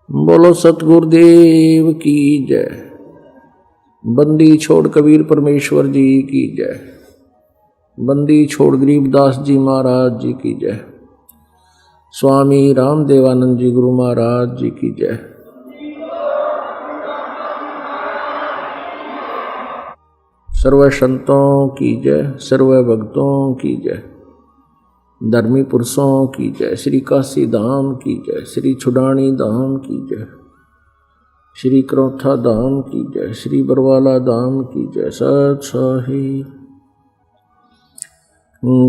बोलो सतगुरुदेव की जय। बंदी छोड़ कबीर परमेश्वर जी की जय। बंदी छोड़ गरीबदास जी महाराज जी की जय। स्वामी रामदेवानंद जी गुरु महाराज जी की जय। सर्व संतों की जय, सर्व भक्तों की जय, धर्मी पुरुषों की जय, श्री काशी धाम की जय, श्री छुडानी धाम की जय, श्री क्रोथा धाम की जय, श्री बरवाला धाम की जय। सत साहिब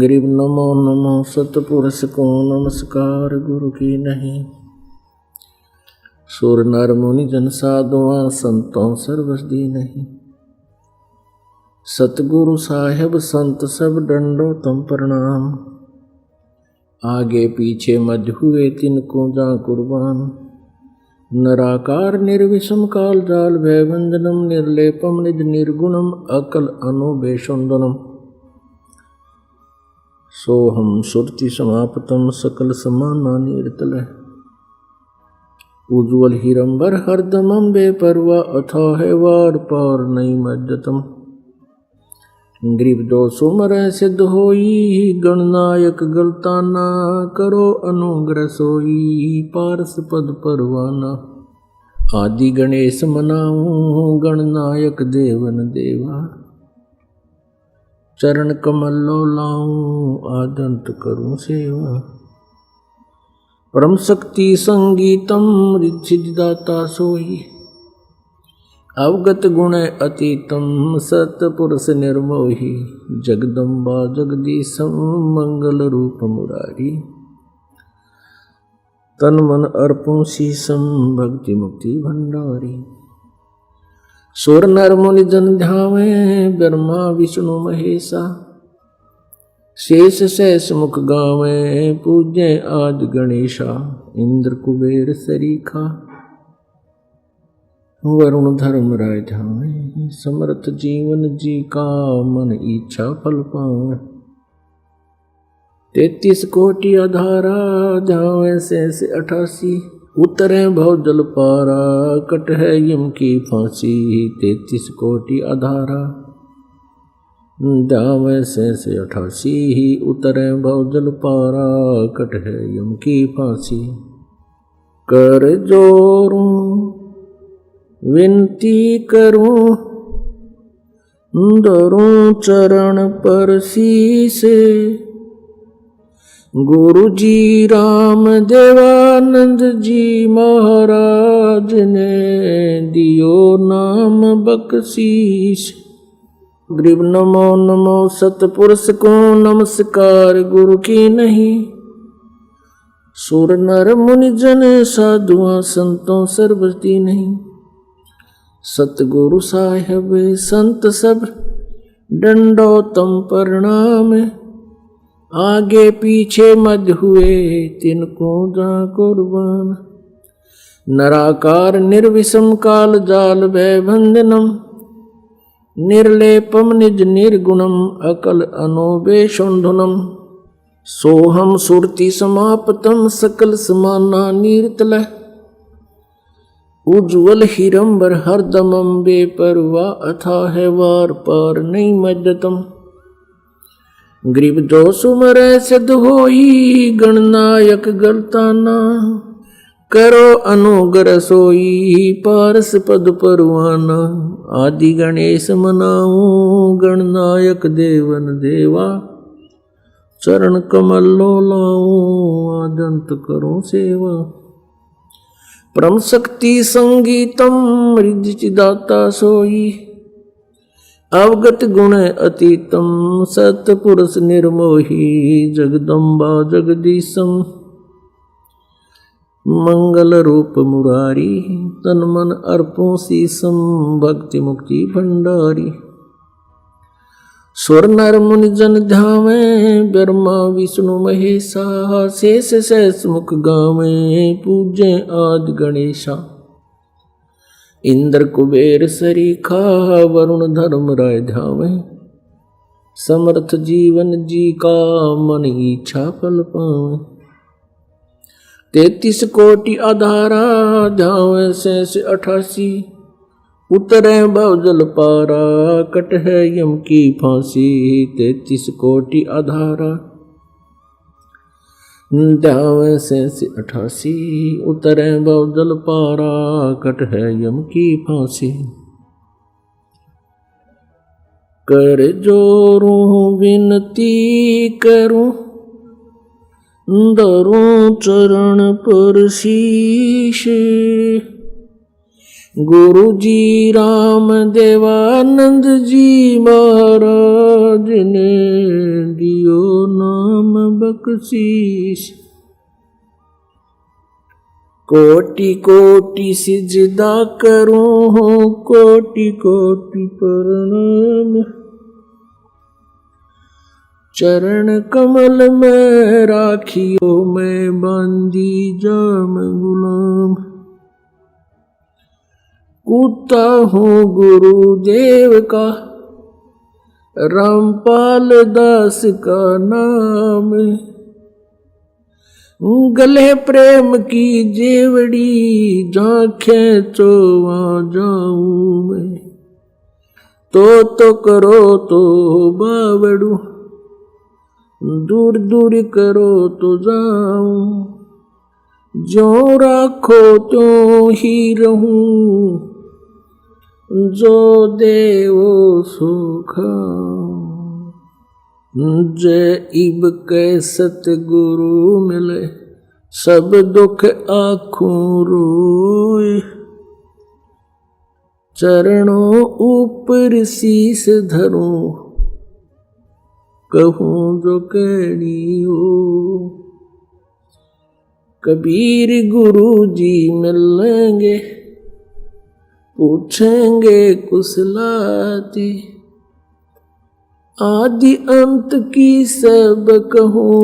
गरीब नमो नमो सतपुरुष को नमस्कार गुरु की नहीं। सुर नर मुनि जन साधुआ संतों सर्वस दी नहीं। सतगुरु साहेब संत सब डंडो तम प्रणाम। आगे पीछे मध्य हुए तिनको जा कुर्बान। नराकार निर्विषम काल जाल भयभंजनम निर्लेपम निज निर्गुणम अकल अनुबेशुंदनम। सोहम सुरति समापतम सकल समाना निर्तल। उज्ज्वल हिरंबर हरदमम बेपरवा अथाह वार पार नहीं मज्जतम। गरीब दो सुमर सिद्ध होई गणनायक गलताना। करो अनुग्रह सोई पारस पद परवाना। आदि गणेश मनाऊं गणनायक देवन देवा। चरण कमल लो लाऊं आदंत करूं सेवा। परम शक्ति संगीतम रिद्धि दाता सोई। अवगत गुण अतीतम सतपुरुष निर्मोही। जगदम्बा जगदीशम मंगल रूप मुरारी। तन मन अर्पण शीसम भक्ति मुक्ति भंडारी। सुर नर मुनि जन ध्यावे ब्रह्मा विष्णु महेशा। शेष शेष मुख गावे पूज्य आदि गणेशा। इंद्र कुबेर सरीखा वरुण धर्म राय ध्यावे। समर्थ जीवन जी का मन इच्छा फल पावे। 33 कोटि आधारा ध्यावे से 88। उतरे भव जल पारा कट है यम की फांसी। 33 कोटि आधारा ध्यावे से 88। उतरे भव जल पारा कट है यम की फांसी। कर जोरूं विनती करूं धरूं चरण पर शीसे। गुरु जी राम देवानंद जी महाराज ने दियो नाम बख्शीश। गरीब नमो नमो सतपुरुष को नमस्कार गुरु की नहीं। सुर नर मुनि जन साधुआ संतों सर्वस्ती नहीं। सतगुरु साहेब संत सब डंडो तम प्रणाम। आगे पीछे मध्य हुए तिनको जा कुर्बान। नराकार निर्विषम काल जाल भयभंजनम। निर्लेपम निज निर्गुणम अकल अनुबेशुंधनम। सोहम सुरति समापतम सकल समाना निर्तल। उज्ज्वल हिरंबर हरदमम बेपरवा अथाह वार पार नहीं मज्जतम। गरीब दो सुमर सिद्ध होई गणनायक गलताना। करो अनुग्रह सोई पारस पद परवाना। आदि गणेश मनाऊं गणनायक देवन देवा। चरण कमल लो लाऊं आदंत करूं सेवा। परम शक्ति संगीतम रिद्धि दाता सोई। अवगत गुण अतीतम सतपुरुष निर्मोही। जगदम्बा जगदीशम मंगल रूप मुरारी। तन मन अर्पण शीसम भक्ति मुक्ति भंडारी। सुर नर मुनि जन ध्यावे ब्रह्मा विष्णु महेशा। शेष शेष मुख गावे पूज्य आदि गणेशा। इंद्र कुबेर सरीखा वरुण धर्म राय ध्यावे। समर्थ जीवन जी का मन इच्छा फल पावे। 33 कोटि आधारा ध्यान से 88 उतरे भवजल पारा कट है यम की फांसी। 33 कोटि आधारा ध्यान से 88 उतरे भवजल पारा कट है यम की फांसी। कर जोरूं विनती करूं धरूं चरण पर शीश। गुरु जी राम देवानंद जी महाराज ने दियो नाम बख्शीश। कोटि कोटि सिजदा करूं कोटि कोटि प्रणाम। चरण कमल में राखियो मैं बांधी जाम गुलाम। कूता हूँ गुरुदेव का रामपाल दास का नाम। गले प्रेम की जेवड़ी जहाँ खेचो वहाँ जाऊं मैं। तो करो तो बावड़ू दूर दूर करो तो जाऊं। जो राखो तो ही रहूं जो देवो सो खाऊं। जय इब के सतगुरु मिले सब दुख आँखों रोए। चरणों ऊपर शीस धरूं कहूं जो कहनी हो। कबीर गुरु जी मिलेंगे पूछेंगे कुशलाती। आदि अंत की सब कहूं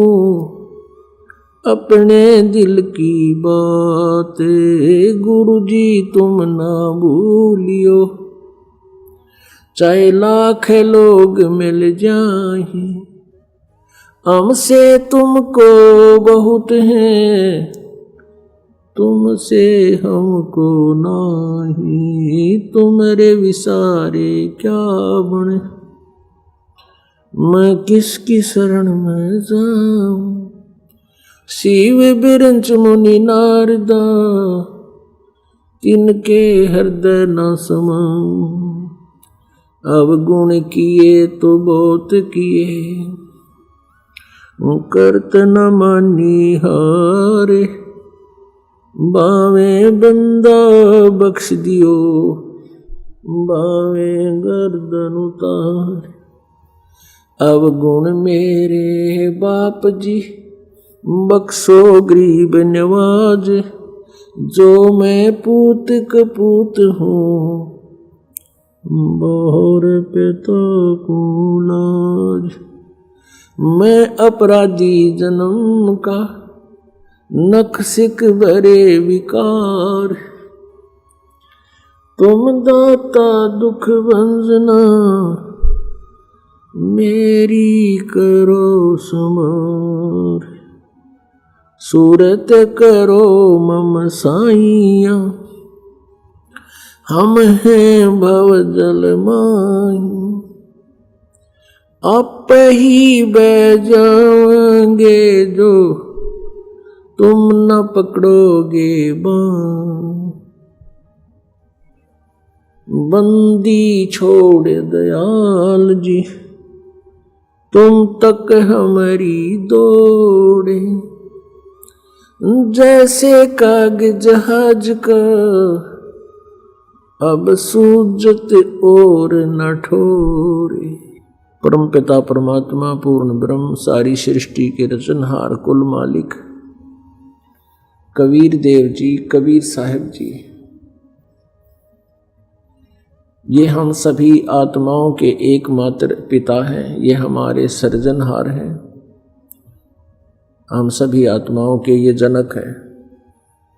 अपने दिल की बात। गुरु जी तुम ना भूलियो चाहे लाख लोग मिल जाएं। हमसे तुमको बहुत है तुमसे हमको नहीं। तुम्हारे विसारे क्या बने मैं किसकी शरण में जाऊं। शिव बिरंच मुनि नारदा तिनके हृदय न समाऊं। अब गुण किए तो बहुत किए करत न मानी हारे। बावे बंदा बख्श दियो बावे गर्दन उतार। अब गुण मेरे बाप जी बख्शो गरीब नवाज। जो मैं पूत कपूत हूँ बहुर पिता को लाज। मैं अपराधी जन्म का नख सिक भरे विकार। तुम दाता दुख भंजना मेरी करो समार। सूरत करो मम साइया हम हैं भव जल माई। आप ही बह जाओगे जो तुम न पकड़ोगे बाँ। बंदी छोड़ दयाल जी तुम तक हमारी दौड़े। जैसे कागज जहाज का अब सूजत और न ठोरे। परम पिता परमात्मा पूर्ण ब्रह्म सारी सृष्टि के रचनहार कुल मालिक कबीर देव जी कबीर साहिब जी ये हम सभी आत्माओं के एकमात्र पिता हैं। ये हमारे सृजनहार हैं। हम सभी आत्माओं के ये जनक हैं।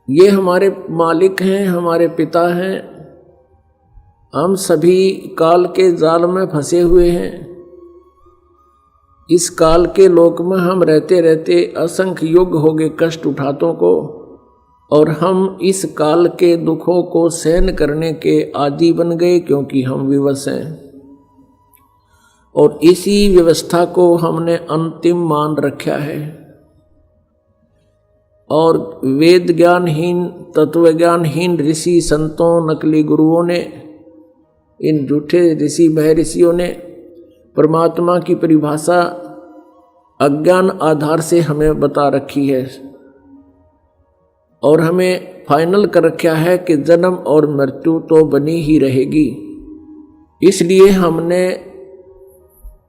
ये हमारे मालिक हैं हमारे पिता हैं। हम सभी काल के जाल में फंसे हुए हैं। इस काल के लोक में हम रहते रहते असंख्य युग हो गए कष्ट उठातों को। और हम इस काल के दुखों को सहन करने के आदी बन गए, क्योंकि हम विवश हैं और इसी व्यवस्था को हमने अंतिम मान रखा है। और वेद ज्ञानहीन, तत्व ज्ञानहीन ऋषि संतों, नकली गुरुओं ने, इन झूठे ऋषि महर्षियों ने परमात्मा की परिभाषा अज्ञान आधार से हमें बता रखी है और हमें फाइनल कर रखा है कि जन्म और मृत्यु तो बनी ही रहेगी। इसलिए हमने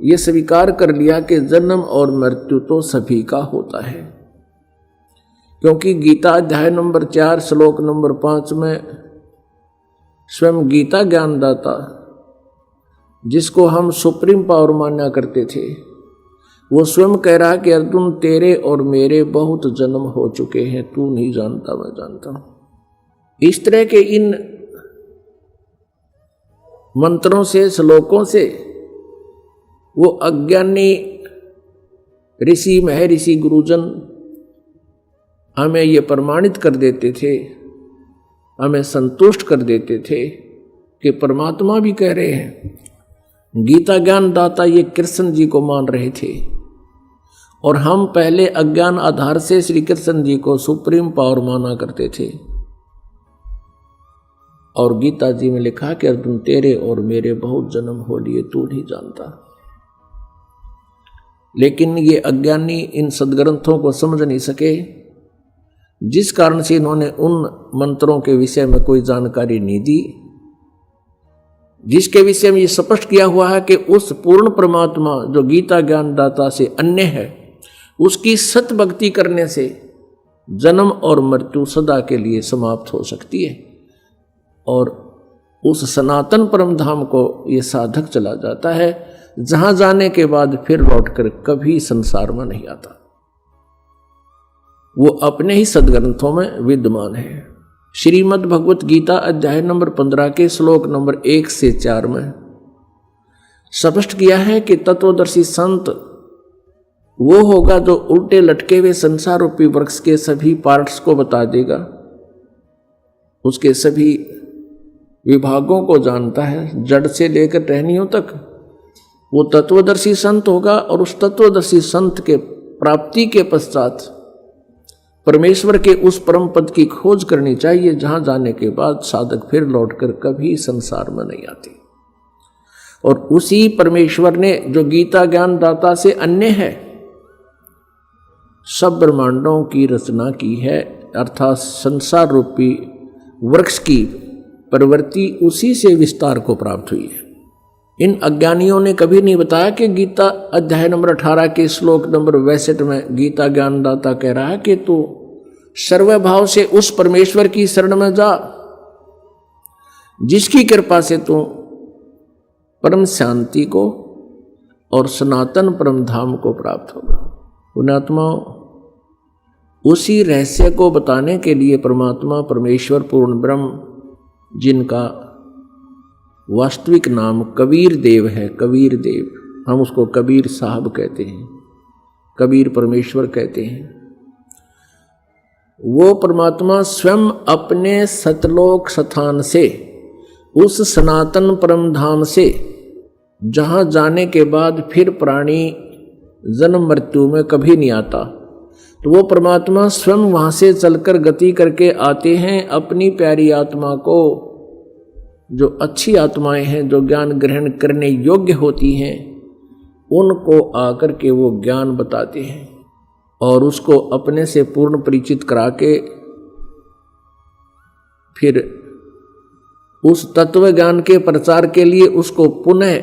ये स्वीकार कर लिया कि जन्म और मृत्यु तो सभी का होता है, क्योंकि गीता अध्याय नंबर 4 श्लोक नंबर 5 में स्वयं गीता ज्ञानदाता, जिसको हम सुप्रीम पावर माना करते थे, वो स्वयं कह रहा कि अर्जुन तेरे और मेरे बहुत जन्म हो चुके हैं, तू नहीं जानता मैं जानता हूं। इस तरह के इन मंत्रों से, श्लोकों से वो अज्ञानी ऋषि महर्षि गुरुजन हमें ये प्रमाणित कर देते थे, हमें संतुष्ट कर देते थे कि परमात्मा भी कह रहे हैं। गीता ज्ञान दाता ये कृष्ण जी को मान रहे थे और हम पहले अज्ञान आधार से श्री कृष्ण जी को सुप्रीम पावर माना करते थे। और गीता जी में लिखा कि अर्जुन तेरे और मेरे बहुत जन्म हो लिए, तू नहीं जानता। लेकिन ये अज्ञानी इन सदग्रंथों को समझ नहीं सके, जिस कारण से इन्होंने उन मंत्रों के विषय में कोई जानकारी नहीं दी, जिसके विषय में ये स्पष्ट किया हुआ है कि उस पूर्ण परमात्मा जो गीता ज्ञानदाता से अन्य है, उसकी सत भक्ति करने से जन्म और मृत्यु सदा के लिए समाप्त हो सकती है और उस सनातन परम धाम को ये साधक चला जाता है, जहां जाने के बाद फिर लौटकर कभी संसार में नहीं आता। वो अपने ही सदग्रंथों में विद्यमान है। श्रीमद् भगवत गीता अध्याय नंबर 15 के श्लोक नंबर 1 से 4 में स्पष्ट किया है कि तत्वदर्शी संत वो होगा जो उल्टे लटके हुए संसार रूपी वृक्ष के सभी पार्ट्स को बता देगा, उसके सभी विभागों को जानता है, जड़ से लेकर टहनियों तक। वो तत्वदर्शी संत होगा और उस तत्वदर्शी संत के प्राप्ति के पश्चात परमेश्वर के उस परम पद की खोज करनी चाहिए, जहां जाने के बाद साधक फिर लौटकर कभी संसार में नहीं आते। और उसी परमेश्वर ने जो गीता ज्ञान दाता से अन्य है, सब ब्रह्मांडों की रचना की है, अर्थात संसार रूपी वृक्ष की प्रवृत्ति उसी से विस्तार को प्राप्त हुई है। इन अज्ञानियों ने कभी नहीं बताया कि गीता अध्याय नंबर 18 के श्लोक नंबर 62 में गीता ज्ञानदाता कह रहा है कि तू सर्वभाव से उस परमेश्वर की शरण में जा, जिसकी कृपा से तू परम शांति को और सनातन परम धाम को प्राप्त होगा। पुण्यात्माओं, उसी रहस्य को बताने के लिए परमात्मा परमेश्वर पूर्ण ब्रह्म, जिनका वास्तविक नाम कबीर देव है, कबीर देव, हम उसको कबीर साहब कहते हैं, कबीर परमेश्वर कहते हैं, वो परमात्मा स्वयं अपने सतलोक स्थान से, उस सनातन परम धाम से, जहाँ जाने के बाद फिर प्राणी जन्म मृत्यु में कभी नहीं आता, तो वो परमात्मा स्वयं वहाँ से चलकर गति करके आते हैं अपनी प्यारी आत्मा को, जो अच्छी आत्माएं हैं, जो ज्ञान ग्रहण करने योग्य होती हैं, उनको आकर के वो ज्ञान बताते हैं और उसको अपने से पूर्ण परिचित करा के फिर उस तत्व ज्ञान के प्रचार के लिए उसको पुनः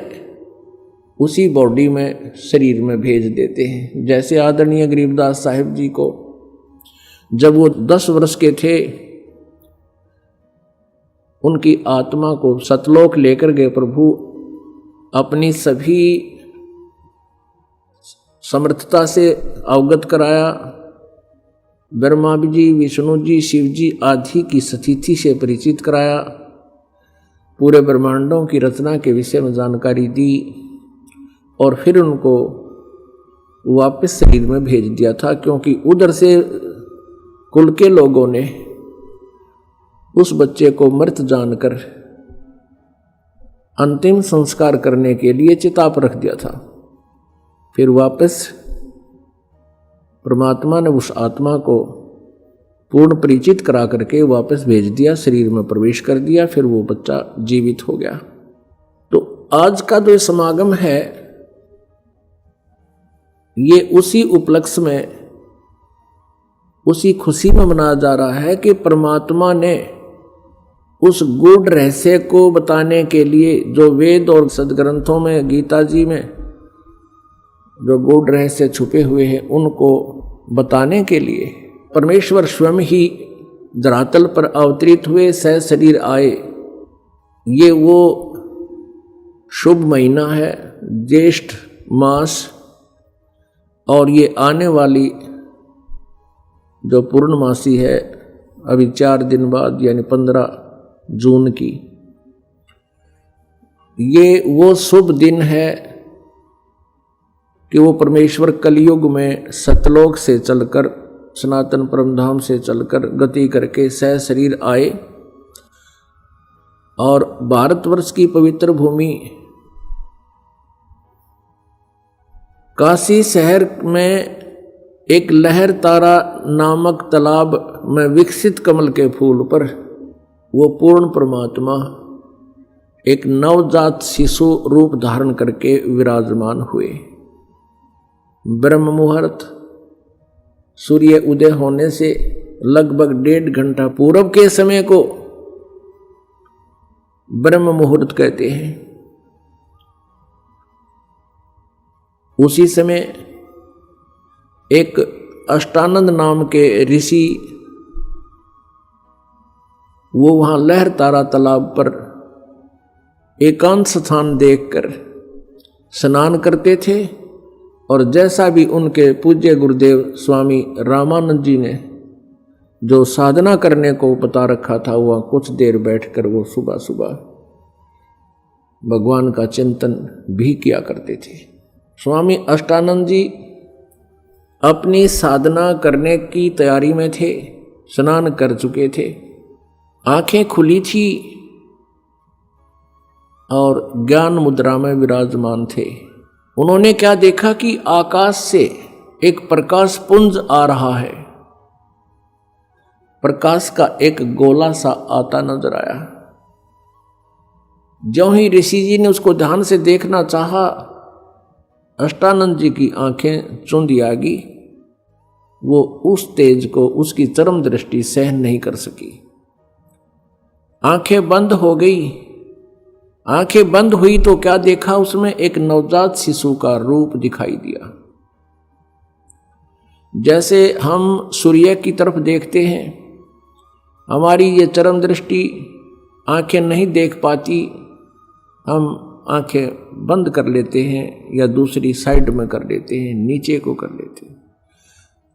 उसी बॉडी में, शरीर में भेज देते हैं। जैसे आदरणीय गरीबदास साहिब जी को जब वो 10 वर्ष के थे, उनकी आत्मा को सतलोक लेकर गए प्रभु, अपनी सभी समर्थता से अवगत कराया, ब्रह्मा जी, विष्णु जी, शिव जी आदि की स्थिति से परिचित कराया, पूरे ब्रह्मांडों की रचना के विषय में जानकारी दी और फिर उनको वापस शरीर में भेज दिया था, क्योंकि उधर से कुल के लोगों ने उस बच्चे को मृत जानकर अंतिम संस्कार करने के लिए चिता पर रख दिया था। फिर वापस परमात्मा ने उस आत्मा को पूर्ण परिचित करा करके वापस भेज दिया, शरीर में प्रवेश कर दिया, फिर वो बच्चा जीवित हो गया। तो आज का जो समागम है ये उसी उपलक्ष्य में, उसी खुशी में मनाया जा रहा है कि परमात्मा ने उस गूढ़ रहस्य को बताने के लिए, जो वेद और सदग्रंथों में, गीता जी में जो गूढ़ रहस्य छुपे हुए हैं उनको बताने के लिए परमेश्वर स्वयं ही धरातल पर अवतरित हुए, सह शरीर आए। ये वो शुभ महीना है, ज्येष्ठ मास, और ये आने वाली जो पूर्णमासी है अभी 4 दिन बाद यानी 15 जून की, ये वो शुभ दिन है कि वो परमेश्वर कलयुग में सतलोक से चलकर, सनातन परमधाम से चलकर गति करके सह शरीर आए और भारतवर्ष की पवित्र भूमि काशी शहर में एक लहर तारा नामक तालाब में विकसित कमल के फूल पर वो पूर्ण परमात्मा एक नवजात शिशु रूप धारण करके विराजमान हुए। ब्रह्म मुहूर्त, सूर्य उदय होने से लगभग 1.5 घंटा पूर्व के समय को ब्रह्म मुहूर्त कहते हैं। उसी समय एक अष्टानंद नाम के ऋषि, वो वहां लहर तारा तालाब पर एकांत स्थान देखकर स्नान करते थे, और जैसा भी उनके पूज्य गुरुदेव स्वामी रामानंद जी ने जो साधना करने को बता रखा था, वह कुछ देर बैठकर वो सुबह सुबह भगवान का चिंतन भी किया करते थे। स्वामी अष्टानंद जी अपनी साधना करने की तैयारी में थे, स्नान कर चुके थे, आंखें खुली थी और ज्ञान मुद्रा में विराजमान थे। उन्होंने क्या देखा कि आकाश से एक प्रकाश पुंज आ रहा है। प्रकाश का एक गोला सा आता नजर आया। ज्यों ही ऋषि जी ने उसको ध्यान से देखना चाहा, अष्टानंद जी की आंखें चुंधी आ गई। वो उस तेज को, उसकी चरम दृष्टि सहन नहीं कर सकी, आंखें बंद हो गई। आंखें बंद हुई तो क्या देखा, उसमें एक नवजात शिशु का रूप दिखाई दिया। जैसे हम सूर्य की तरफ देखते हैं, हमारी ये चरम दृष्टि आंखें नहीं देख पाती, हम आंखें बंद कर लेते हैं या दूसरी साइड में कर लेते हैं, नीचे को कर लेते हैं,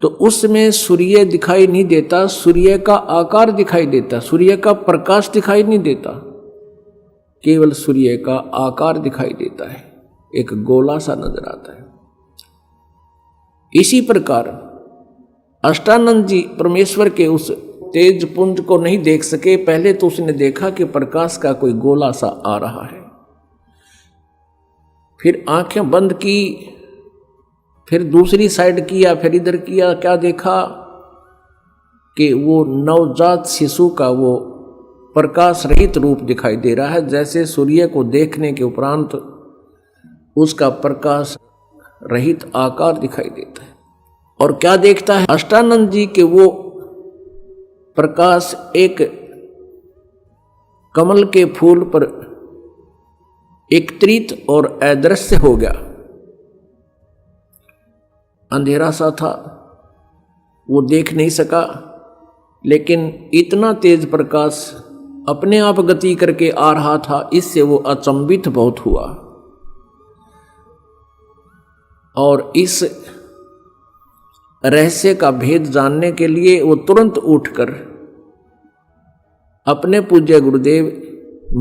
तो उसमें सूर्य दिखाई नहीं देता, सूर्य का आकार दिखाई देता, सूर्य का प्रकाश दिखाई नहीं देता, केवल सूर्य का आकार दिखाई देता है, एक गोला सा नजर आता है। इसी प्रकार अष्टानंद जी परमेश्वर के उस तेज पुंज को नहीं देख सके। पहले तो उसने देखा कि प्रकाश का कोई गोला सा आ रहा है, फिर आंखें बंद की, फिर दूसरी साइड किया, फिर इधर किया, क्या देखा कि वो नवजात शिशु का वो प्रकाश रहित रूप दिखाई दे रहा है। जैसे सूर्य को देखने के उपरांत उसका प्रकाश रहित आकार दिखाई देता है। और क्या देखता है अष्टानंद जी के वो प्रकाश एक कमल के फूल पर एकत्रित और अदृश्य हो गया। अंधेरा सा था, वो देख नहीं सका, लेकिन इतना तेज प्रकाश अपने आप गति करके आ रहा था, इससे वो अचंभित बहुत हुआ। और इस रहस्य का भेद जानने के लिए वो तुरंत उठकर अपने पूज्य गुरुदेव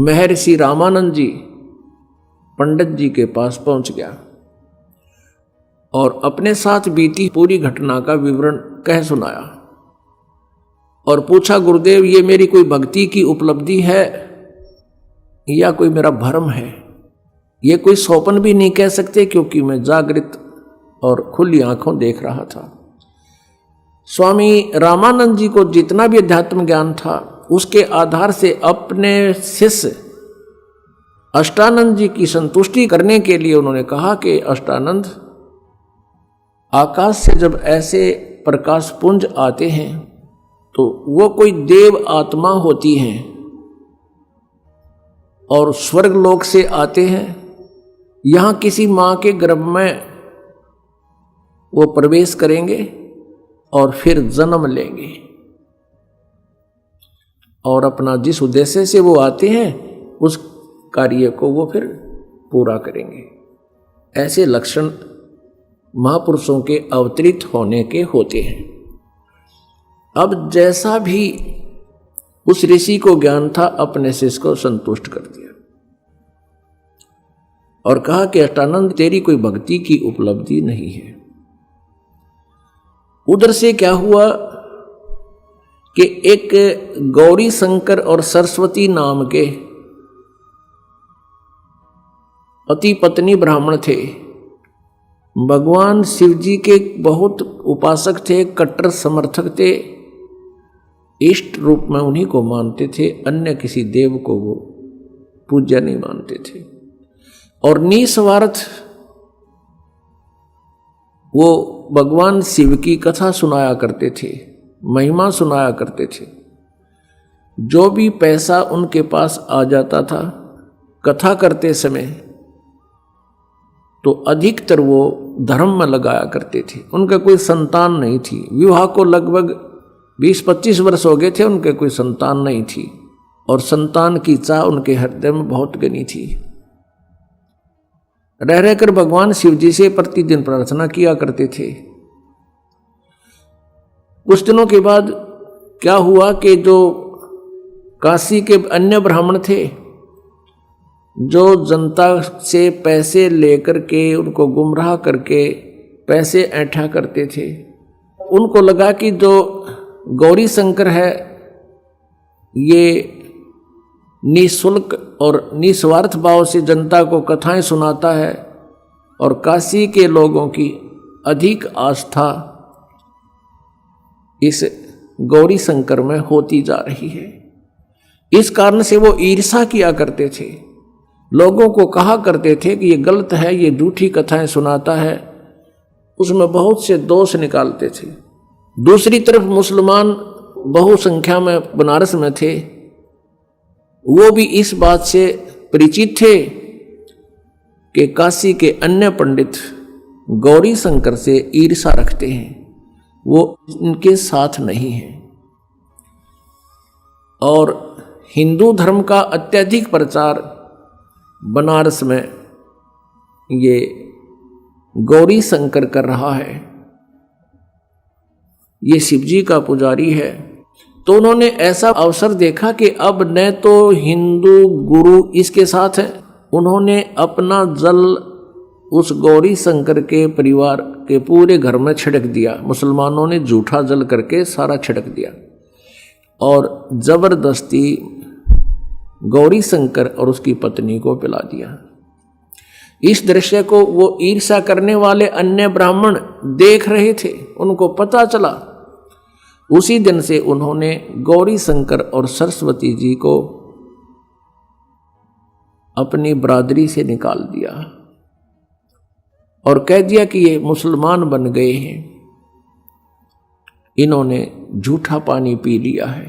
महर्षि रामानंद जी पंडित जी के पास पहुंच गया और अपने साथ बीती पूरी घटना का विवरण कह सुनाया। और पूछा, गुरुदेव ये मेरी कोई भक्ति की उपलब्धि है या कोई मेरा भ्रम है? ये कोई स्वप्न भी नहीं कह सकते, क्योंकि मैं जागृत और खुली आंखों देख रहा था। स्वामी रामानंद जी को जितना भी अध्यात्म ज्ञान था, उसके आधार से अपने शिष्य अष्टानंद जी की संतुष्टि करने के लिए उन्होंने कहा कि अष्टानंद, आकाश से जब ऐसे प्रकाश पुंज आते हैं तो वो कोई देव आत्मा होती हैं और स्वर्ग लोक से आते हैं, यहाँ किसी माँ के गर्भ में वो प्रवेश करेंगे और फिर जन्म लेंगे और अपना जिस उद्देश्य से वो आते हैं उस कार्य को वो फिर पूरा करेंगे। ऐसे लक्षण महापुरुषों के अवतरित होने के होते हैं। अब जैसा भी उस ऋषि को ज्ञान था, अपने शिष्य को संतुष्ट कर दिया और कहा कि अष्टानंद, तेरी कोई भक्ति की उपलब्धि नहीं है। उधर से क्या हुआ कि एक गौरी शंकर और सरस्वती नाम के पति पत्नी ब्राह्मण थे। भगवान शिव जी के बहुत उपासक थे, कट्टर समर्थक थे, इष्ट रूप में उन्हीं को मानते थे, अन्य किसी देव को वो पूज्य नहीं मानते थे। और निस्वार्थ वो भगवान शिव की कथा सुनाया करते थे, महिमा सुनाया करते थे। जो भी पैसा उनके पास आ जाता था कथा करते समय, तो अधिकतर वो धर्म में लगाया करते थे। उनका कोई संतान नहीं थी, विवाह को लगभग 20-25 वर्ष हो गए थे, उनके कोई संतान नहीं थी और संतान की चाह उनके हृदय में बहुत घनी थी। रह रहकर भगवान शिव जी से प्रतिदिन प्रार्थना किया करते थे। कुछ दिनों के बाद क्या हुआ कि जो काशी के अन्य ब्राह्मण थे, जो जनता से पैसे लेकर के उनको गुमराह करके पैसे ऐंठा करते थे, उनको लगा कि जो गौरी शंकर है ये निःशुल्क और निस्वार्थ भाव से जनता को कथाएं सुनाता है और काशी के लोगों की अधिक आस्था इस गौरी शंकर में होती जा रही है। इस कारण से वो ईर्षा किया करते थे, लोगों को कहा करते थे कि ये गलत है, ये झूठी कथाएं सुनाता है, उसमें बहुत से दोष निकालते थे। दूसरी तरफ मुसलमान बहुसंख्या में बनारस में थे, वो भी इस बात से परिचित थे कि काशी के अन्य पंडित गौरी शंकर से ईर्षा रखते हैं, वो इनके साथ नहीं है। और हिंदू धर्म का अत्यधिक प्रचार बनारस में ये गौरी शंकर कर रहा है, ये शिव जी का पुजारी है। तो उन्होंने ऐसा अवसर देखा कि अब न तो हिंदू गुरु इसके साथ हैं, उन्होंने अपना जल उस गौरी शंकर के परिवार के पूरे घर में छिड़क दिया। मुसलमानों ने झूठा जल करके सारा छिड़क दिया और जबरदस्ती गौरी शंकर और उसकी पत्नी को पिला दिया। इस दृश्य को वो ईर्ष्या करने वाले अन्य ब्राह्मण देख रहे थे, उनको पता चला। उसी दिन से उन्होंने गौरी शंकर और सरस्वती जी को अपनी बरादरी से निकाल दिया और कह दिया कि ये मुसलमान बन गए हैं, इन्होंने झूठा पानी पी लिया है,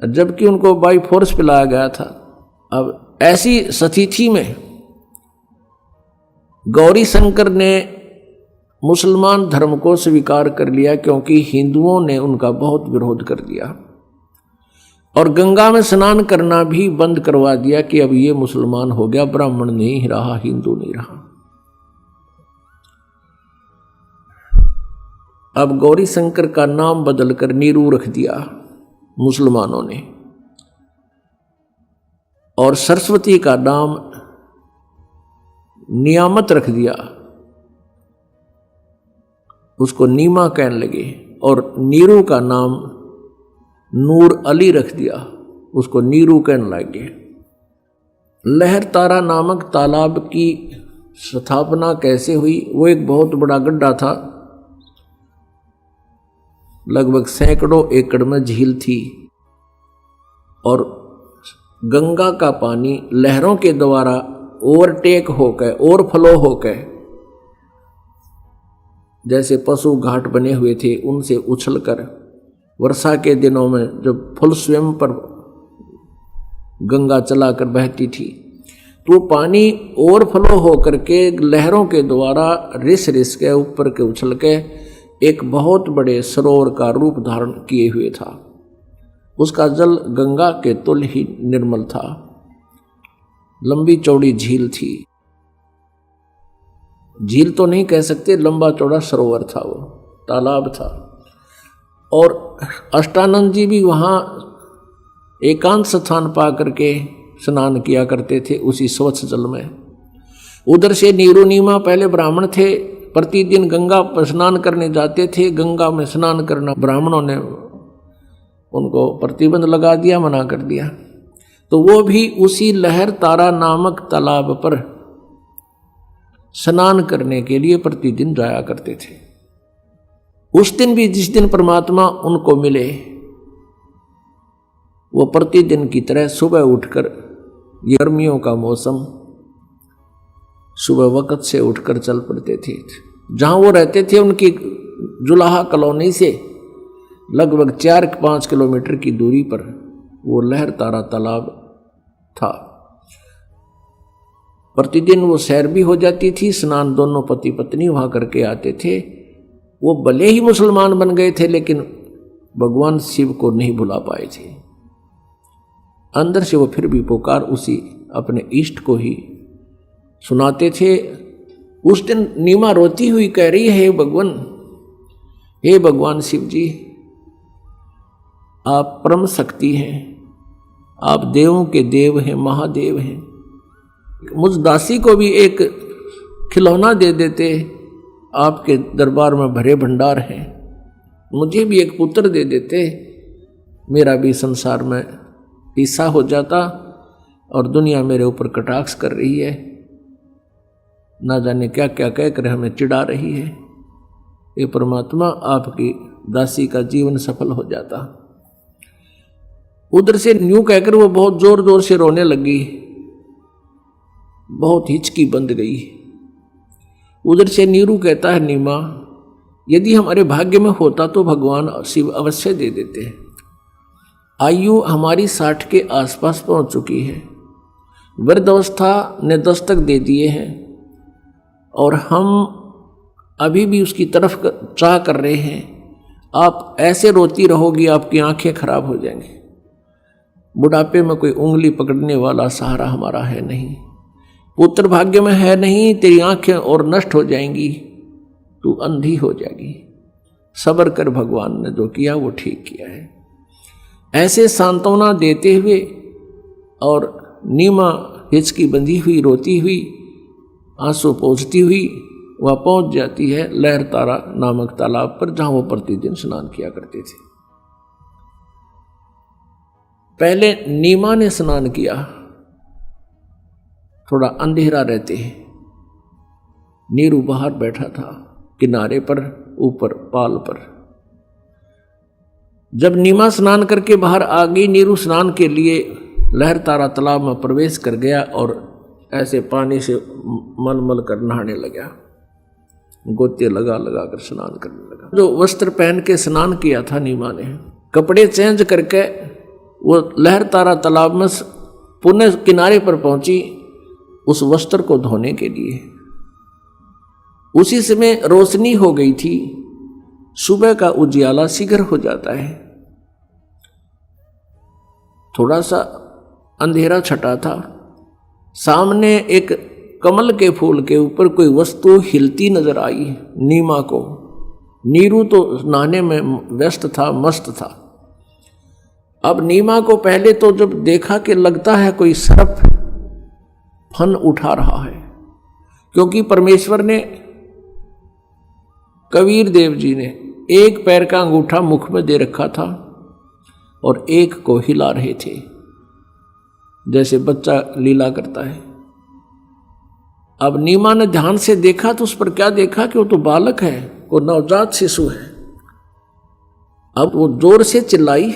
जबकि उनको बाई फोर्स पिलाया गया था। अब ऐसी स्थिति में गौरी शंकर ने मुसलमान धर्म को स्वीकार कर लिया, क्योंकि हिंदुओं ने उनका बहुत विरोध कर दिया और गंगा में स्नान करना भी बंद करवा दिया कि अब ये मुसलमान हो गया, ब्राह्मण नहीं रहा, हिंदू नहीं रहा। अब गौरी शंकर का नाम बदलकर नीरू रख दिया मुसलमानों ने और सरस्वती का नाम नियामत रख दिया, उसको नीमा कहने लगे और नीरू का नाम नूर अली रख दिया, उसको नीरू कहने लगे। लहर तारा नामक तालाब की स्थापना कैसे हुई? वो एक बहुत बड़ा गड्ढा था, लगभग सैकड़ों एकड़ में झील थी और गंगा का पानी लहरों के द्वारा ओवरटेक होकर ओवरफ्लो होकर, जैसे पशु घाट बने हुए थे उनसे उछलकर वर्षा के दिनों में जब फुल स्वयं पर गंगा चलाकर बहती थी तो पानी ओवरफ्लो होकर के लहरों के द्वारा रिस रिस के ऊपर के उछल के एक बहुत बड़े सरोवर का रूप धारण किए हुए था। उसका जल गंगा के तुल्य ही निर्मल था। लंबी चौड़ी झील थी, झील तो नहीं कह सकते, लंबा चौड़ा सरोवर था, वो तालाब था। और अष्टानंद जी भी वहाँ एकांत स्थान पा करके स्नान किया करते थे उसी स्वच्छ जल में। उधर से नीरू नीमा पहले ब्राह्मण थे, प्रतिदिन गंगा पर स्नान करने जाते थे। गंगा में स्नान करना ब्राह्मणों ने उनको प्रतिबंध लगा दिया, मना कर दिया। तो वो भी उसी लहर तारा नामक तालाब पर स्नान करने के लिए प्रतिदिन जाया करते थे। उस दिन भी जिस दिन परमात्मा उनको मिले, वो प्रतिदिन की तरह सुबह उठकर, गर्मियों का मौसम, सुबह वक्त से उठकर चल पड़ते थे। जहाँ वो रहते थे उनकी जुलाहा कॉलोनी से लगभग 4-5 किलोमीटर की दूरी पर वो लहर तारा तालाब था। प्रतिदिन वो सैर भी हो जाती थी, स्नान दोनों पति पत्नी वहाँ करके आते थे। वो भले ही मुसलमान बन गए थे लेकिन भगवान शिव को नहीं भुला पाए थे। अंदर से वो फिर भी पुकार उसी अपने इष्ट को ही सुनाते थे। उस दिन नीमा रोती हुई कह रही है, हे भगवान शिव जी, आप परम शक्ति हैं, आप देवों के देव हैं, महादेव हैं। मुझ दासी को भी एक खिलौना दे देते, आपके दरबार में भरे भंडार हैं। मुझे भी एक पुत्र दे देते, मेरा भी संसार में हिस्सा हो जाता। और दुनिया मेरे ऊपर कटाक्ष कर रही है, ना जाने क्या क्या कहकर हमें चिढ़ा रही है। ये परमात्मा, आपकी दासी का जीवन सफल हो जाता। उधर से न्यू कहकर वो बहुत जोर जोर से रोने लगी, बहुत हिचकी बंध गई। उधर से नीरू कहता है, नीमा, यदि हमारे भाग्य में होता तो भगवान शिव अवश्य दे देते। आयु हमारी 60 के आसपास पहुंच चुकी है, वृद्धावस्था ने दस्तक दे दिए हैं और हम अभी भी उसकी तरफ चाह कर रहे हैं। आप ऐसे रोती रहोगी, आपकी आंखें खराब हो जाएंगी। बुढ़ापे में कोई उंगली पकड़ने वाला सहारा हमारा है नहीं, पुत्र भाग्य में है नहीं, तेरी आंखें और नष्ट हो जाएंगी, तू अंधी हो जाएगी। सब्र कर, भगवान ने जो किया वो ठीक किया है। ऐसे सांत्वना देते हुए और नीमा हिचकी बंधी हुई, रोती हुई, आंसू पोंछती हुई वह पहुंच जाती है लहर तारा नामक तालाब पर, जहां वो प्रतिदिन स्नान किया करते थे। पहले नीमा ने स्नान किया, थोड़ा अंधेरा रहते हैं। नीरू बाहर बैठा था किनारे पर, ऊपर पाल पर। जब नीमा स्नान करके बाहर आ गई, नीरू स्नान के लिए लहर तारा तालाब में प्रवेश कर गया और ऐसे पानी से मल मल कर नहाने लगा, गोते लगा लगा कर स्नान करने लगा। जो वस्त्र पहन के स्नान किया था नीमा ने, कपड़े चेंज करके वो लहर तारा तालाब में पुनः किनारे पर पहुंची उस वस्त्र को धोने के लिए। उसी समय रोशनी हो गई थी, सुबह का उजियाला शीघ्र हो जाता है। थोड़ा सा अंधेरा छटा था, सामने एक कमल के फूल के ऊपर कोई वस्तु हिलती नजर आई नीमा को। नीरू तो नहाने में व्यस्त था, मस्त था। अब नीमा को पहले तो जब देखा कि लगता है कोई सर्प फन उठा रहा है, क्योंकि परमेश्वर ने, कबीर देव जी ने एक पैर का अंगूठा मुख में दे रखा था और एक को हिला रहे थे, जैसे बच्चा लीला करता है। अब नीमा ने ध्यान से देखा तो उस पर क्या देखा कि वो तो बालक है, वो नवजात शिशु है। अब वो जोर से चिल्लाई,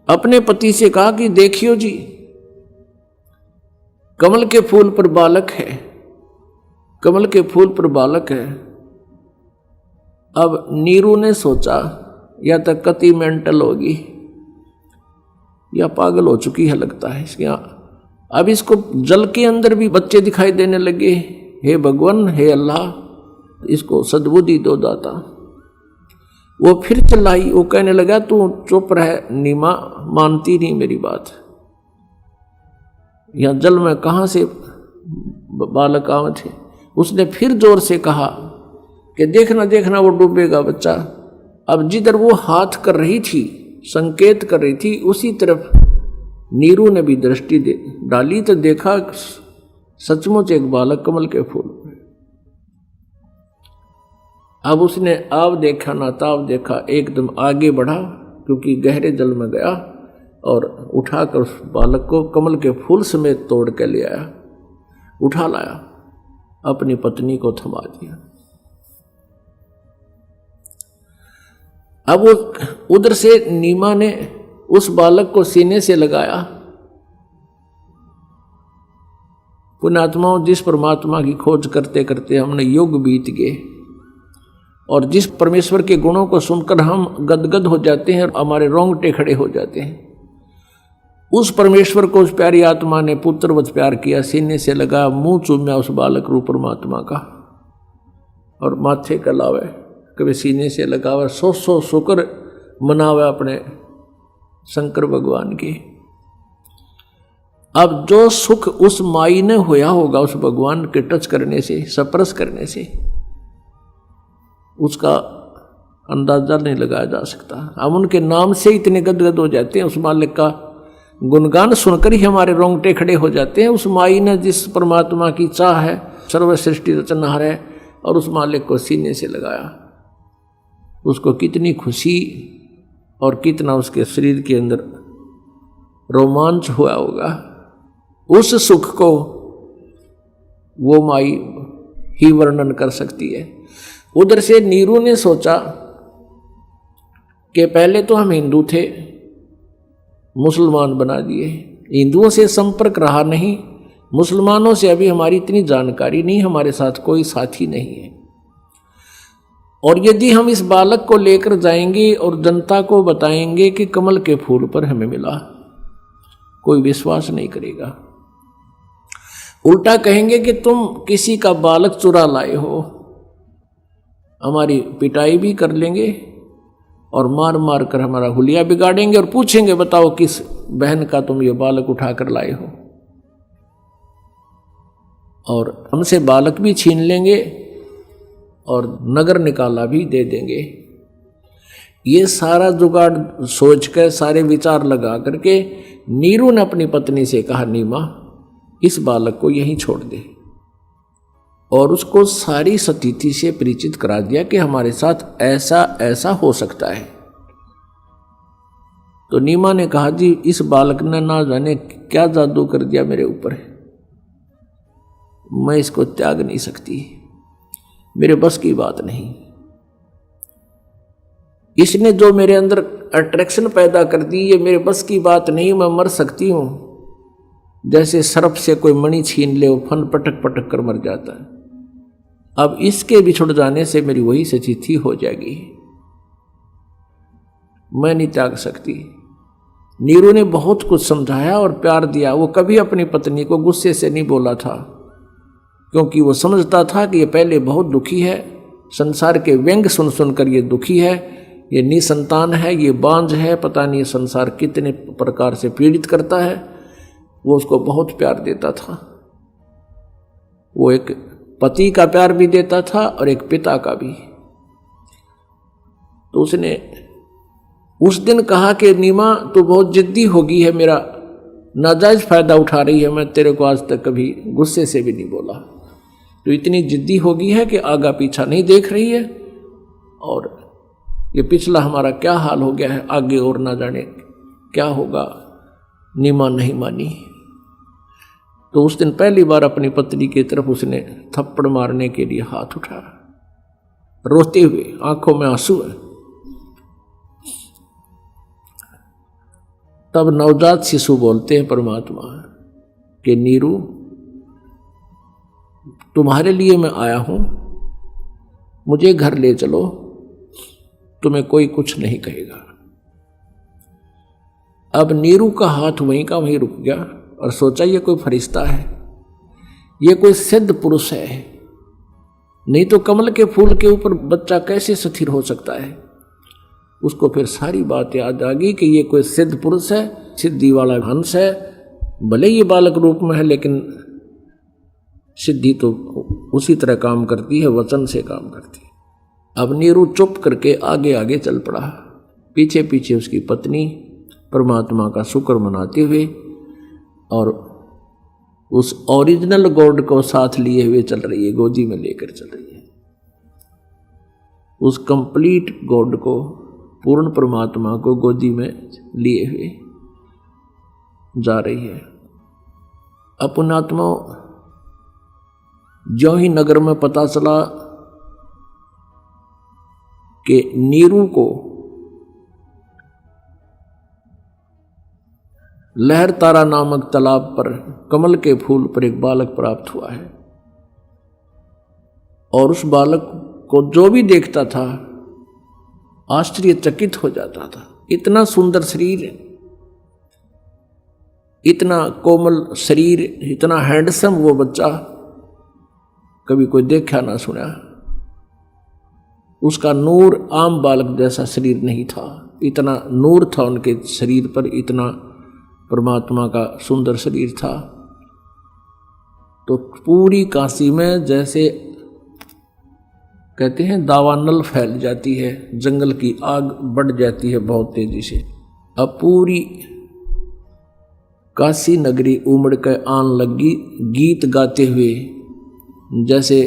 अपने पति से कहा कि देखियो जी, कमल के फूल पर बालक है, कमल के फूल पर बालक है। अब नीरू ने सोचा या तो कति मेंटल होगी या पागल हो चुकी है लगता है इसके। अब इसको जल के अंदर भी बच्चे दिखाई देने लगे। हे भगवान, हे अल्लाह, इसको सद्बुद्धि दो दाता। वो फिर चिल्लाई, वो कहने लगा तू चुप रह नीमा, मानती नहीं मेरी बात। यहां जल में कहां से बालक आवे थे। उसने फिर जोर से कहा कि देखना देखना वो डूबेगा बच्चा। अब जिधर वो हाथ कर रही थी, संकेत कर रही थी, उसी तरफ नीरू ने भी दृष्टि डाली तो देखा सचमुच एक बालक कमल के फूल। अब उसने आव देखा ना ताव देखा, एकदम आगे बढ़ा क्योंकि गहरे जल में गया और उठाकर उस बालक को कमल के फूल समेत तोड़ के ले आया, उठा लाया, अपनी पत्नी को थमा दिया। अब वो उधर से नीमा ने उस बालक को सीने से लगाया। पुण्यात्माओं, जिस परमात्मा की खोज करते करते हमने युग बीत गए और जिस परमेश्वर के गुणों को सुनकर हम गदगद हो जाते हैं और हमारे रोंगटे खड़े हो जाते हैं, उस परमेश्वर को उस प्यारी आत्मा ने पुत्रवत प्यार किया, सीने से लगा, मुंह चूम्या उस बालक रूप परमात्मा का और माथे का लावे, कभी सीने से लगावे, सौ शुक्र मनावे अपने शंकर भगवान की। अब जो सुख उस माई ने होया होगा उस भगवान के टच करने से, स्पर्श करने से, उसका अंदाजा नहीं लगाया जा सकता। हम उनके नाम से इतने गदगद हो जाते हैं, उस मालिक का गुणगान सुनकर ही हमारे रोंगटे खड़े हो जाते हैं। उस माई ने जिस परमात्मा की चाह है, सर्व सृष्टि रचनहार है, और उस मालिक को सीने से लगाया, उसको कितनी खुशी और कितना उसके शरीर के अंदर रोमांच हुआ होगा। उस सुख को वो माई ही वर्णन कर सकती है। उधर से नीरू ने सोचा कि पहले तो हम हिंदू थे, मुसलमान बना दिए, हिंदुओं से संपर्क रहा नहीं, मुसलमानों से अभी हमारी इतनी जानकारी नहीं, हमारे साथ कोई साथी नहीं है। और यदि हम इस बालक को लेकर जाएंगे और जनता को बताएंगे कि कमल के फूल पर हमें मिला, कोई विश्वास नहीं करेगा। उल्टा कहेंगे कि तुम किसी का बालक चुरा लाए हो, हमारी पिटाई भी कर लेंगे और मार मार कर हमारा हुलिया बिगाड़ेंगे और पूछेंगे बताओ किस बहन का तुम ये बालक उठा कर लाए हो, और हमसे बालक भी छीन लेंगे और नगर निकाला भी दे देंगे। ये सारा जुगाड़ सोचकर, सारे विचार लगा करके नीरू ने अपनी पत्नी से कहा, नीमा इस बालक को यहीं छोड़ दे, और उसको सारी स्थिति से परिचित करा दिया कि हमारे साथ ऐसा ऐसा हो सकता है। तो नीमा ने कहा, जी इस बालक ने ना जाने क्या जादू कर दिया मेरे ऊपर, मैं इसको त्याग नहीं सकती, मेरे बस की बात नहीं। इसने जो मेरे अंदर अट्रैक्शन पैदा कर दी, ये मेरे बस की बात नहीं, मैं मर सकती हूं। जैसे सर्प से कोई मणि छीन ले, वो फन पटक पटक कर मर जाता है। अब इसके बिछुड़ जाने से मेरी वही स्थिति हो जाएगी, मैं नहीं त्याग सकती। नीरू ने बहुत कुछ समझाया और प्यार दिया। वो कभी अपनी पत्नी को गुस्से से नहीं बोला था, क्योंकि वो समझता था कि ये पहले बहुत दुखी है, संसार के व्यंग सुन सुनकर ये दुखी है, ये निसंतान है, ये बांझ है, पता नहीं संसार कितने प्रकार से पीड़ित करता है। वो उसको बहुत प्यार देता था। वो एक पति का प्यार भी देता था और एक पिता का भी। तो उसने उस दिन कहा कि नीमा तू बहुत जिद्दी हो गई है, मेरा नाजायज फायदा उठा रही है, मैं तेरे को आज तक कभी गुस्से से भी नहीं बोला, तो इतनी जिद्दी हो गई है कि आगा पीछा नहीं देख रही है, और ये पिछला हमारा क्या हाल हो गया है, आगे और ना जाने क्या होगा। नीमा नहीं मानी। तो उस दिन पहली बार अपनी पत्नी की तरफ उसने थप्पड़ मारने के लिए हाथ उठाया, रोते हुए, आंखों में आंसू है। तब नवजात शिशु बोलते हैं परमात्मा कि नीरू, तुम्हारे लिए मैं आया हूं, मुझे घर ले चलो, तुम्हें कोई कुछ नहीं कहेगा। अब नीरू का हाथ वहीं का वहीं रुक गया और सोचा ये कोई फरिश्ता है, ये कोई सिद्ध पुरुष है, नहीं तो कमल के फूल के ऊपर बच्चा कैसे स्थिर हो सकता है। उसको फिर सारी बात याद आ गई कि ये कोई सिद्ध पुरुष है, सिद्धि वाला हंस है, भले ये बालक रूप में है लेकिन सिद्धि तो उसी तरह काम करती है, वचन से काम करती है। अब नीरू चुप करके आगे आगे चल पड़ा, पीछे पीछे उसकी पत्नी परमात्मा का शुक्र मनाते हुए और उस ओरिजिनल गॉड को साथ लिए हुए चल रही है, गोदी में लेकर चल रही है। उस कंप्लीट गॉड को, पूर्ण परमात्मा को गोदी में लिए हुए जा रही है। अपनात्मा जो ही नगर में पता चला कि नीरू को लहर तारा नामक तालाब पर कमल के फूल पर एक बालक प्राप्त हुआ है, और उस बालक को जो भी देखता था आश्चर्यचकित हो जाता था। इतना सुंदर शरीर, इतना कोमल शरीर, इतना हैंडसम वो बच्चा कभी कोई देखा ना सुना। उसका नूर आम बालक जैसा शरीर नहीं था, इतना नूर था उनके शरीर पर, इतना परमात्मा का सुंदर शरीर था। तो पूरी काशी में जैसे कहते हैं दावानल फैल जाती है, जंगल की आग बढ़ जाती है बहुत तेजी से। अब पूरी काशी नगरी उमड़ कर आन लगी, गीत गाते हुए, जैसे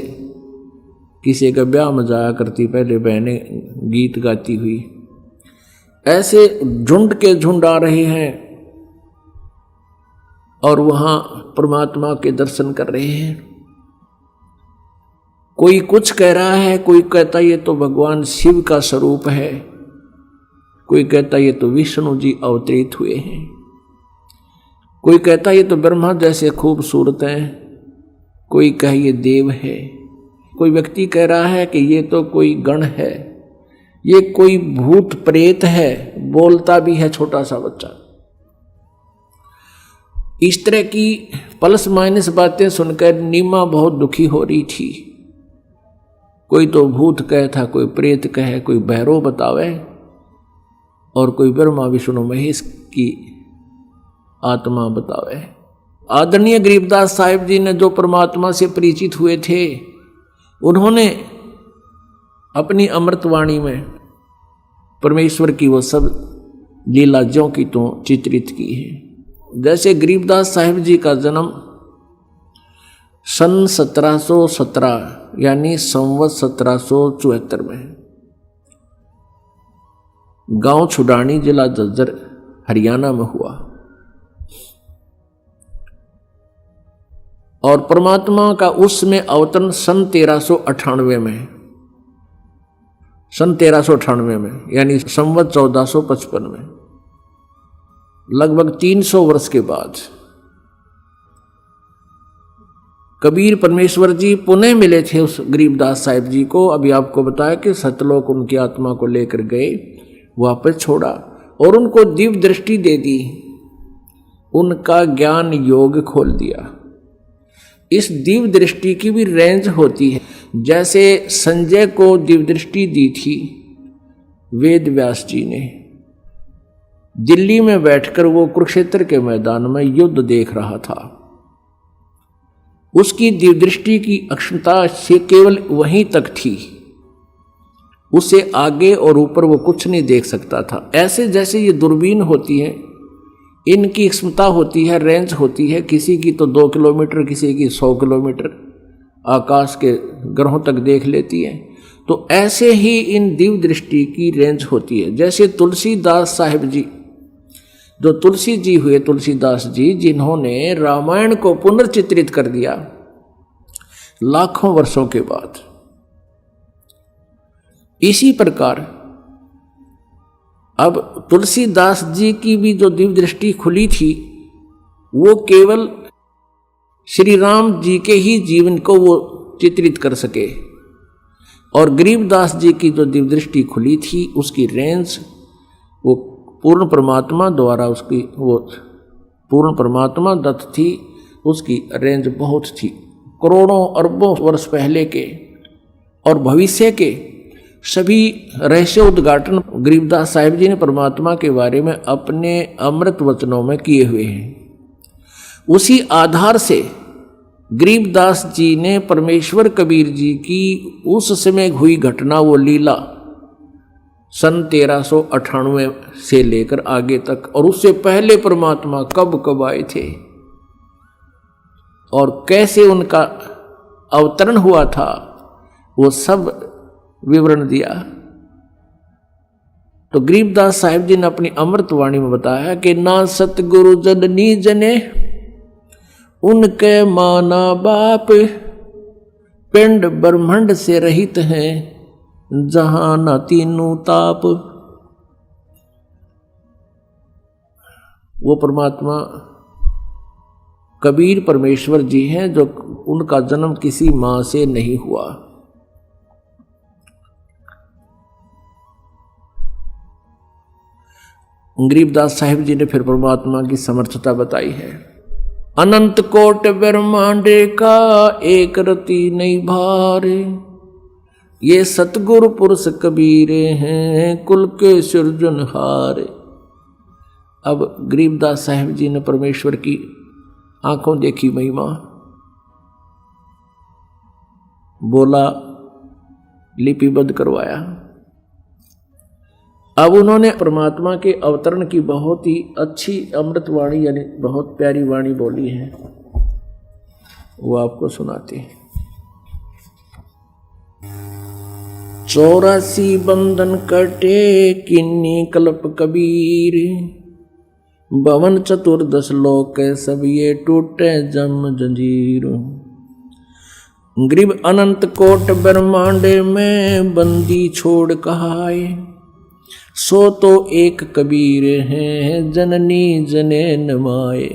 किसी का ब्याह में जाया करती पहले बहनें गीत गाती हुई, ऐसे झुंड के झुंड आ रहे हैं और वहां परमात्मा के दर्शन कर रहे हैं। कोई कुछ कह रहा है, कोई कहता ये तो भगवान शिव का स्वरूप है, कोई कहता ये तो विष्णु जी अवतरित हुए हैं, कोई कहता ये तो ब्रह्मा जैसे खूबसूरत हैं, कोई कहे ये देव है, कोई व्यक्ति कह रहा है कि ये तो कोई गण है, ये कोई भूत प्रेत है, बोलता भी है छोटा सा बच्चा। इस तरह की प्लस माइनस बातें सुनकर नीमा बहुत दुखी हो रही थी। कोई तो भूत कहे था, कोई प्रेत कहे, कोई भैरव बतावे, और कोई ब्रह्मा विष्णु महेश की आत्मा बतावे। आदरणीय गरीबदास साहिब जी ने जो परमात्मा से परिचित हुए थे, उन्होंने अपनी अमृतवाणी में परमेश्वर की वो सब लीला ज्यों की तो चित्रित की है। जैसे गरीबदास साहिब जी का जन्म सन 1717 यानी संवत 1774 में गांव छुडानी जिला झज्जर हरियाणा में हुआ, और परमात्मा का उसमें अवतरण सन 1398 में, सन 1398 में यानी संवत 1455 में, लगभग 300 वर्ष के बाद कबीर परमेश्वर जी पुनः मिले थे उस गरीबदास साहिब जी को। अभी आपको बताया कि सतलोक उनकी आत्मा को लेकर गए, वापस छोड़ा और उनको दिव्य दृष्टि दे दी, उनका ज्ञान योग खोल दिया। इस दिव्य दृष्टि की भी रेंज होती है। जैसे संजय को दिव्य दृष्टि दी थी वेद व्यास जी ने, दिल्ली में बैठकर वो कुरुक्षेत्र के मैदान में युद्ध देख रहा था, उसकी दिव्य दृष्टि की अक्षमता से केवल वहीं तक थी, उससे आगे और ऊपर वो कुछ नहीं देख सकता था। ऐसे जैसे ये दूरबीन होती है, इनकी क्षमता होती है, रेंज होती है, किसी की तो 2 किलोमीटर, किसी की 100 किलोमीटर आकाश के ग्रहों तक देख लेती है। तो ऐसे ही इन दिव्य दृष्टि की रेंज होती है। जैसे तुलसीदास साहिब जी जो तुलसी जी हुए, तुलसीदास जी, जिन्होंने रामायण को पुनर्चित्रित कर दिया लाखों वर्षों के बाद। इसी प्रकार अब तुलसीदास जी की भी जो दिव्य दृष्टि खुली थी वो केवल श्री राम जी के ही जीवन को वो चित्रित कर सके, और गरीबदास जी की जो दिव्य दृष्टि खुली थी उसकी रेंज वो पूर्ण परमात्मा द्वारा, उसकी वो पूर्ण परमात्मा दत्त थी, उसकी रेंज बहुत थी। करोड़ों अरबों वर्ष पहले के और भविष्य के सभी रहस्य उद्घाटन गरीबदास साहिब जी ने परमात्मा के बारे में अपने अमृत वचनों में किए हुए हैं। उसी आधार से गरीबदास जी ने परमेश्वर कबीर जी की उस समय हुई घटना, वो लीला सन 1398 से लेकर आगे तक, और उससे पहले परमात्मा कब कब आए थे और कैसे उनका अवतरण हुआ था, वो सब विवरण दिया। तो गरीबदास साहिब जी ने अपनी अमृतवाणी में बताया कि ना सतगुरु जननी जने उनके माना बाप, पिंड ब्रह्मांड से रहित हैं जहां न तीनों ताप। वो परमात्मा कबीर परमेश्वर जी हैं जो उनका जन्म किसी मां से नहीं हुआ। गरीबदास साहिब जी ने फिर परमात्मा की समर्थता बताई है। अनंत कोट ब्रह्मांडे का एक रति नहीं भारे, ये सतगुरु पुरुष कबीरे हैं कुल के सृजनहारे। अब गरीबदास साहिब जी ने परमेश्वर की आंखों देखी महिमा, बोला, लिपिबद्ध करवाया। अब उन्होंने परमात्मा के अवतरण की बहुत ही अच्छी अमृतवाणी यानी बहुत प्यारी वाणी बोली है, वो आपको सुनाते हैं। 84 बंधन कटे किन्नी कल्प कबीर, भवन चतुर्दश लोक सब ये टूटे जम जंजीर। गरीब अनंत कोट ब्रह्मांडे में बंदी छोड़ कहाए, सो तो एक कबीर हैं जननी जने नमाए।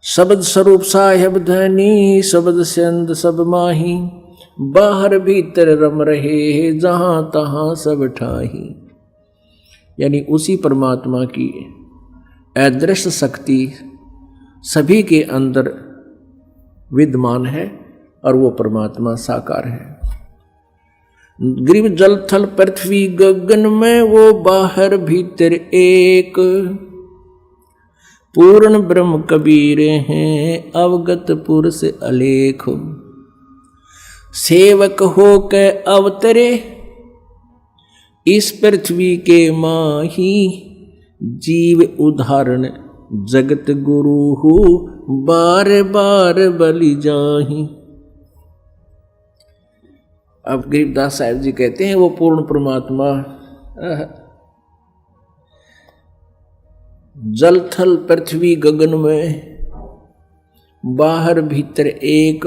शब्द स्वरूप साहेब धनी शब्द सेंद सब माही, बाहर भीतर रम रहे जहां तहां सब ठाही। यानी उसी परमात्मा की अदृश्य शक्ति सभी के अंदर विद्यमान है और वो परमात्मा साकार है। गरीब जल थल पृथ्वी गगन में वो बाहर भीतर एक, पूर्ण ब्रह्म कबीर हैं अवगत पुरुष अलेख। सेवक हो के अवतरे इस पृथ्वी के माही, जीव उदाहरण जगत गुरु हो बार बार बलि जाही। अब गरीबदास साहिब जी कहते हैं वो पूर्ण परमात्मा जल थल पृथ्वी गगन में बाहर भीतर एक,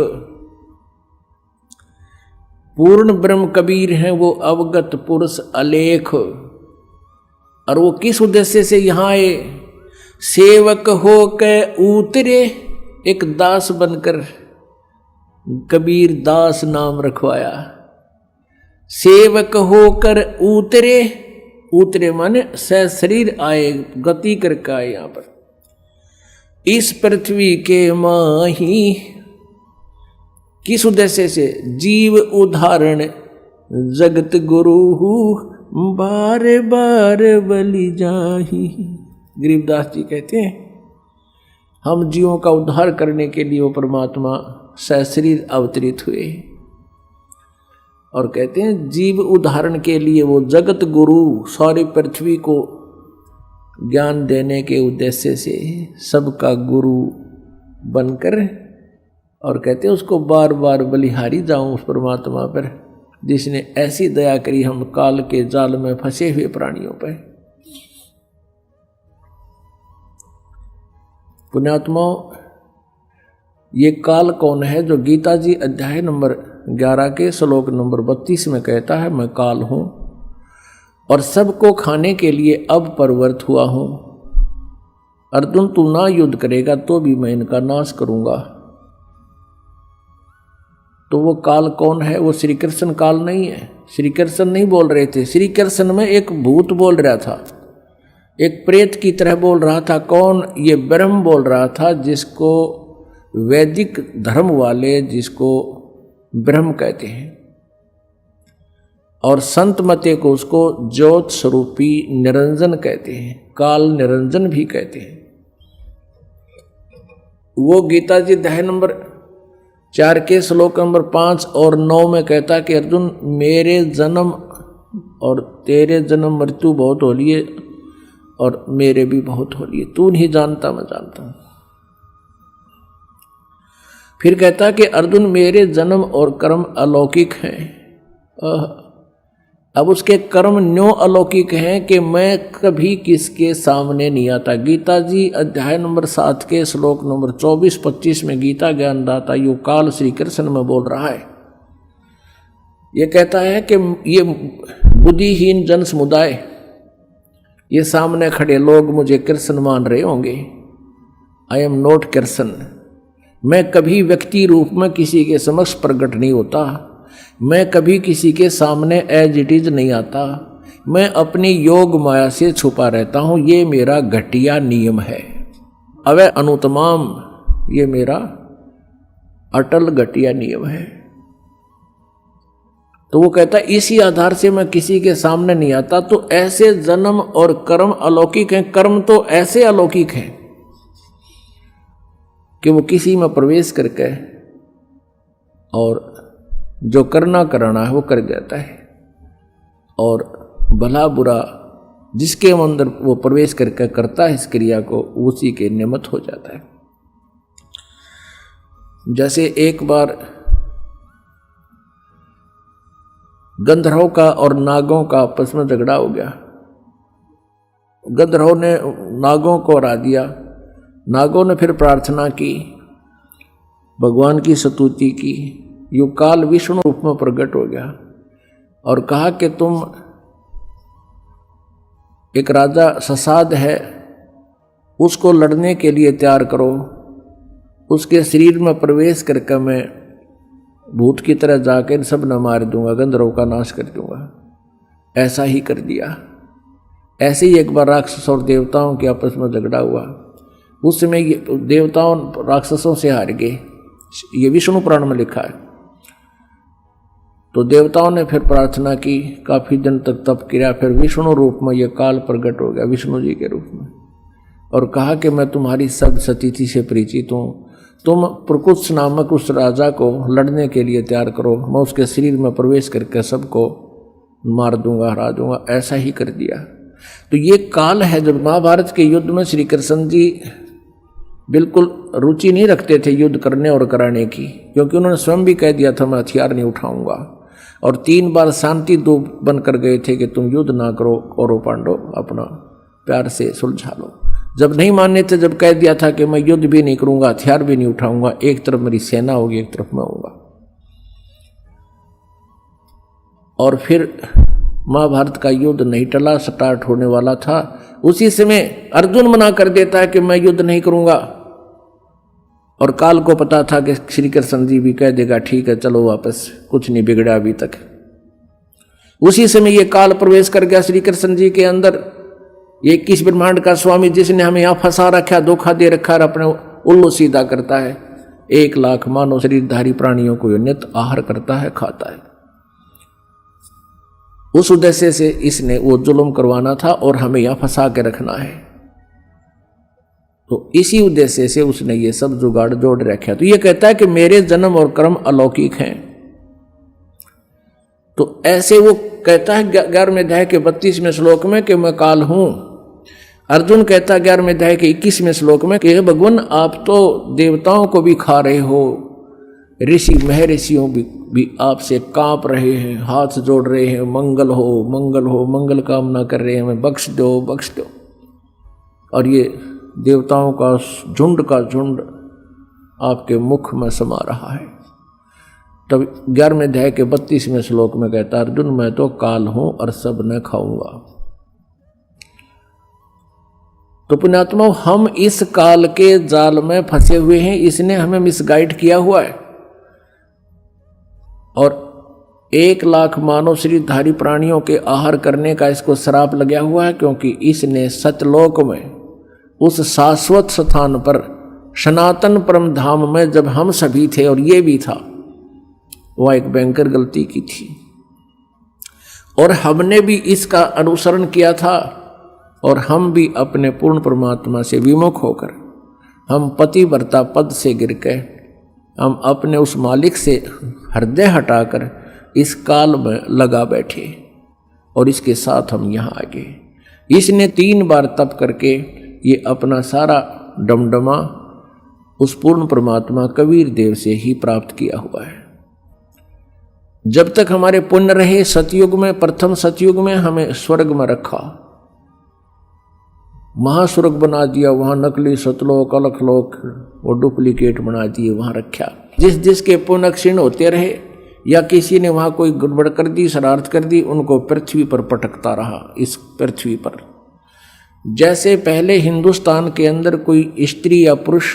पूर्ण ब्रह्म कबीर हैं वो अवगत पुरुष अलेख। और वो किस उद्देश्य से यहाँ आए? सेवक हो के उतरे, एक दास बनकर कबीर दास नाम रखवाया। सेवक होकर उतरे, उतरे माने सशरीर आए, गति करके आए यहां पर। इस पृथ्वी के माही, किस उद्देश्य से? जीव उदाहरण जगत गुरु बार बार बलि जाही। गरीबदास जी कहते हैं हम जीवों का उद्धार करने के लिए वो परमात्मा सशरीर अवतरित हुए, और कहते हैं जीव उदाहरण के लिए वो जगत गुरु सारी पृथ्वी को ज्ञान देने के उद्देश्य से सबका गुरु बनकर, और कहते हैं उसको बार बार बलिहारी जाऊं उस परमात्मा पर जिसने ऐसी दया करी हम काल के जाल में फंसे हुए प्राणियों पर। पुण्यात्माओं, ये काल कौन है जो गीता जी अध्याय नंबर 11 के श्लोक नंबर 32 में कहता है, मैं काल हूं और सबको खाने के लिए अब प्रवृत्त हुआ हूं। अर्जुन, तू ना युद्ध करेगा तो भी मैं इनका नाश करूंगा। तो वो काल कौन है? वो श्री कृष्ण काल नहीं है। श्री कृष्ण नहीं बोल रहे थे, श्री कृष्ण में एक भूत बोल रहा था, एक प्रेत की तरह बोल रहा था। कौन? ये ब्रह्म बोल रहा था, जिसको वैदिक धर्म वाले जिसको ब्रह्म कहते हैं, और संत मते को उसको ज्योत स्वरूपी निरंजन कहते हैं, काल निरंजन भी कहते हैं। वो गीता जी अध्याय नंबर 4 के श्लोक नंबर 5 और 9 में कहता कि अर्जुन, मेरे जन्म और तेरे जन्म मृत्यु बहुत हो लिए और मेरे भी बहुत हो लिए, तू नहीं जानता मैं जानता हूं। फिर कहता कि अर्जुन, मेरे जन्म और कर्म अलौकिक हैं। अब उसके कर्म न्यों अलौकिक हैं कि मैं कभी किसके सामने नहीं आता। गीता जी अध्याय नंबर 7 के श्लोक नंबर 24-25 में गीता ज्ञानदाता यो काल श्री कृष्ण में बोल रहा है। ये कहता है कि ये बुद्धिहीन जन समुदाय, ये सामने खड़े लोग मुझे कृष्ण मान रहे होंगे। I am not Krishna. मैं कभी व्यक्ति रूप में किसी के समक्ष प्रकट नहीं होता, मैं कभी किसी के सामने एज इट इज नहीं आता, मैं अपनी योग माया से छुपा रहता हूं। ये मेरा घटिया नियम है, अवय अनुतमाम, ये मेरा अटल घटिया नियम है। तो वो कहता है इसी आधार से मैं किसी के सामने नहीं आता। तो ऐसे जन्म और कर्म अलौकिक हैं। कर्म तो ऐसे अलौकिक हैं कि वो किसी में प्रवेश करके और जो करना कराना है वो कर देता है, और भला बुरा जिसके अंदर वो प्रवेश करके करता है इस क्रिया को, उसी के निमित्त हो जाता है। जैसे एक बार गंधर्वों का और नागों का आपस में झगड़ा हो गया। गंधर्वों ने नागों को हरा दिया। नागों ने फिर प्रार्थना की, भगवान की स्तुति की। यो काल विष्णु रूप में प्रकट हो गया और कहा कि तुम, एक राजा ससाद है, उसको लड़ने के लिए तैयार करो। उसके शरीर में प्रवेश करके मैं भूत की तरह जाकर इन सब न मार दूंगा, गंधर्वों का नाश कर दूंगा। ऐसा ही कर दिया। ऐसे ही एक बार राक्षस और देवताओं के आपस में झगड़ा हुआ। उस समय देवताओं राक्षसों से हार गए, ये विष्णु पुराण में लिखा है। तो देवताओं ने फिर प्रार्थना की, काफी दिन तक तप किया, फिर विष्णु रूप में यह काल प्रकट हो गया, विष्णु जी के रूप में, और कहा कि मैं तुम्हारी सब स्थिति से परिचित हूँ। तुम प्रकुत्स नामक उस राजा को लड़ने के लिए तैयार करो, मैं उसके शरीर में प्रवेश करके सबको मार दूंगा, हरा दूंगा। ऐसा ही कर दिया। तो ये काल है। जब महाभारत के युद्ध में श्री कृष्ण जी बिल्कुल रुचि नहीं रखते थे युद्ध करने और कराने की, क्योंकि उन्होंने स्वयं भी कह दिया था मैं हथियार नहीं उठाऊंगा, और 3 बार शांति दूत बनकर गए थे कि तुम युद्ध ना करो, कौरव पांडव अपना प्यार से सुलझा लो। जब नहीं मानने थे, जब कह दिया था कि मैं युद्ध भी नहीं करूंगा, हथियार भी नहीं उठाऊंगा, एक तरफ मेरी सेना होगी, एक तरफ मैं होऊंगा। और फिर महाभारत का युद्ध नहीं टला, स्टार्ट होने वाला था। उसी समय अर्जुन मना कर देता है कि मैं युद्ध नहीं करूंगा, और काल को पता था कि श्री कृष्ण जी भी कह देगा ठीक है चलो वापस, कुछ नहीं बिगड़ा अभी तक। उसी समय ये काल प्रवेश कर गया श्री कृष्ण जी के अंदर। ये 21 ब्रह्मांड का स्वामी जिसने हमें यहाँ फंसा रखा, धोखा दे रखा है, अपने उल्लू सीधा करता है। 1 लाख मानव शरीरधारी प्राणियों को नित्य आहार करता है, खाता है। उस उद्देश्य से इसने वो जुल्म करवाना था और हमें यहाँ फंसा के रखना है। तो इसी उद्देश्य से उसने ये सब जुगाड़ जोड़ रखा। तो ये कहता है कि मेरे जन्म और कर्म अलौकिक हैं। तो ऐसे वो कहता है 11वें अध्याय के 32वें श्लोक में कि मैं काल हूं। अर्जुन कहता है 11वें अध्याय के 21वें श्लोक में कि भगवान आप तो देवताओं को भी खा रहे हो, ऋषि महर्षियों भी आपसे कांप रहे हैं, हाथ जोड़ रहे हैं, मंगल हो मंगल हो, मंगल कामना कर रहे हैं, हमें बख्श दो बख्श दो। और ये देवताओं का झुंड का झुंड आपके मुख में समा रहा है। तब 11वें अध्याय के 32वें श्लोक में कहता अर्जुन, मैं तो काल हूं और सब न खाऊंगा। तो पुण्यात्मा, हम इस काल के जाल में फंसे हुए हैं, इसने हमें मिसगाइड किया हुआ है। और 1 लाख मानव शरीरधारी प्राणियों के आहार करने का इसको श्राप लगा हुआ है, क्योंकि इसने सतलोक में उस शाश्वत स्थान पर सनातन परम धाम में जब हम सभी थे और ये भी था, वह एक भयंकर गलती की थी और हमने भी इसका अनुसरण किया था। और हम भी अपने पूर्ण परमात्मा से विमुख होकर हम पतिव्रता पद से गिर के हम अपने उस मालिक से हृदय हटाकर इस काल में लगा बैठे और इसके साथ हम यहाँ आ गए। इसने 3 बार तप करके ये अपना सारा डमडमा उस पूर्ण परमात्मा कबीर देव से ही प्राप्त किया हुआ है। जब तक हमारे पुण्य रहे, सतयुग में, प्रथम सतयुग में हमें स्वर्ग में रखा, महास्वर्ग बना दिया, वहां नकली सतलोक अलखलोक वो डुप्लीकेट बना दिए, वहां रखा। जिसके पुण्य क्षीण होते रहे या किसी ने वहां कोई गड़बड़ कर दी, शरारत कर दी, उनको पृथ्वी पर पटकता रहा। इस पृथ्वी पर जैसे पहले हिंदुस्तान के अंदर कोई स्त्री या पुरुष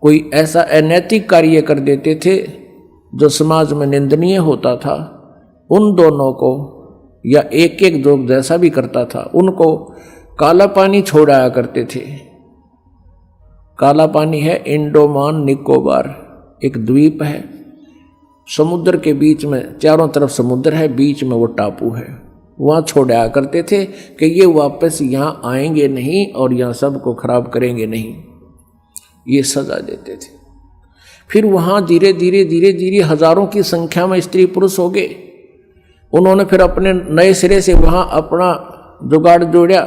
कोई ऐसा अनैतिक कार्य कर देते थे जो समाज में निंदनीय होता था, उन दोनों को या एक जो जैसा भी करता था उनको काला पानी छोड़ाया करते थे। काला पानी है इंडोमान निकोबार, एक द्वीप है, समुद्र के बीच में, चारों तरफ समुद्र है, बीच में वो टापू है, वहाँ छोड़ाया करते थे कि ये वापस यहाँ आएंगे नहीं और यहाँ सबको खराब करेंगे नहीं, ये सजा देते थे। फिर वहाँ धीरे धीरे हजारों की संख्या में स्त्री पुरुष हो गए। उन्होंने फिर अपने नए सिरे से वहाँ अपना जुगाड़ जोड़ा,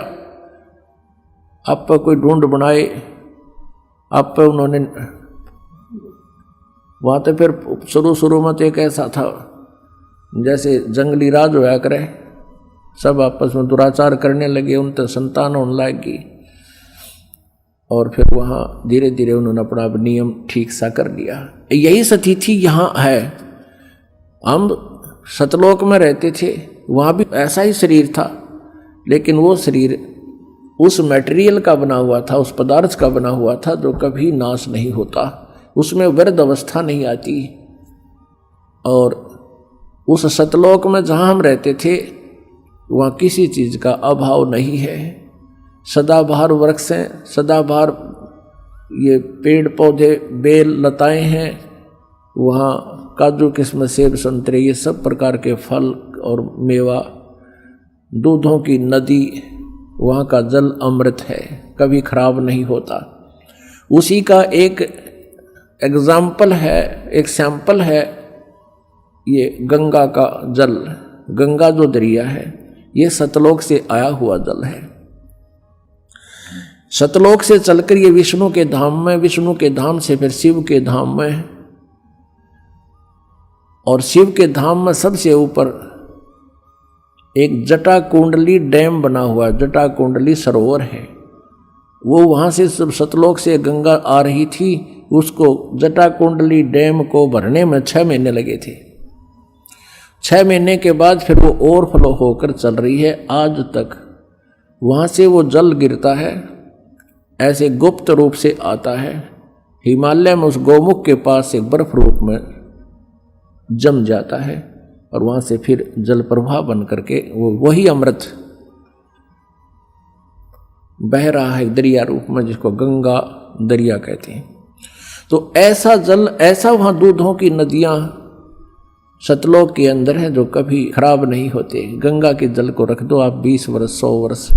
आप पर कोई ढूंढ बनाए, आप पर उन्होंने वहाँ तो फिर शुरू में तो एक ऐसा था जैसे जंगली राज होया करे, सब आपस में दुराचार करने लगे, उनसे संतान होने लगी और फिर वहाँ धीरे धीरे उन्होंने अपना नियम ठीक सा कर लिया। यही स्थिति यहाँ है। हम सतलोक में रहते थे, वहाँ भी ऐसा ही शरीर था, लेकिन वो शरीर उस मटेरियल का बना हुआ था, उस पदार्थ का बना हुआ था जो कभी नाश नहीं होता, उसमें वृद्ध अवस्था नहीं आती। और उस सतलोक में जहाँ हम रहते थे वहाँ किसी चीज़ का अभाव नहीं है। सदाबहार वृक्ष हैं, सदाबहार ये पेड़ पौधे बेल लताएं हैं, वहाँ काजू किस्म सेब संतरे ये सब प्रकार के फल और मेवा, दूधों की नदी, वहाँ का जल अमृत है, कभी खराब नहीं होता। उसी का एक एग्जाम्पल है, एक सैंपल है ये गंगा का जल। गंगा जो दरिया है ये सतलोक से आया हुआ जल है। सतलोक से चलकर ये विष्णु के धाम में, विष्णु के धाम से फिर शिव के धाम में, और शिव के धाम में सबसे ऊपर एक जटा कुंडली डैम बना हुआ है, जटा कुंडली सरोवर है। वो वहाँ से सब सतलोक से गंगा आ रही थी, उसको जटा कुंडली डैम को भरने में 6 महीने लगे थे। 6 महीने के बाद फिर वो ओवरफ्लो होकर चल रही है आज तक। वहाँ से वो जल गिरता है, ऐसे गुप्त रूप से आता है, हिमालय में उस गोमुख के पास एक बर्फ रूप में जम जाता है और वहाँ से फिर जल प्रवाह बन करके वो वही अमृत बह रहा है दरिया रूप में, जिसको गंगा दरिया कहते हैं। तो ऐसा जल, ऐसा वहाँ दूधों की नदियाँ सतलोक के अंदर है जो कभी खराब नहीं होते। गंगा के जल को रख दो आप 20 वर्ष 100 वर्ष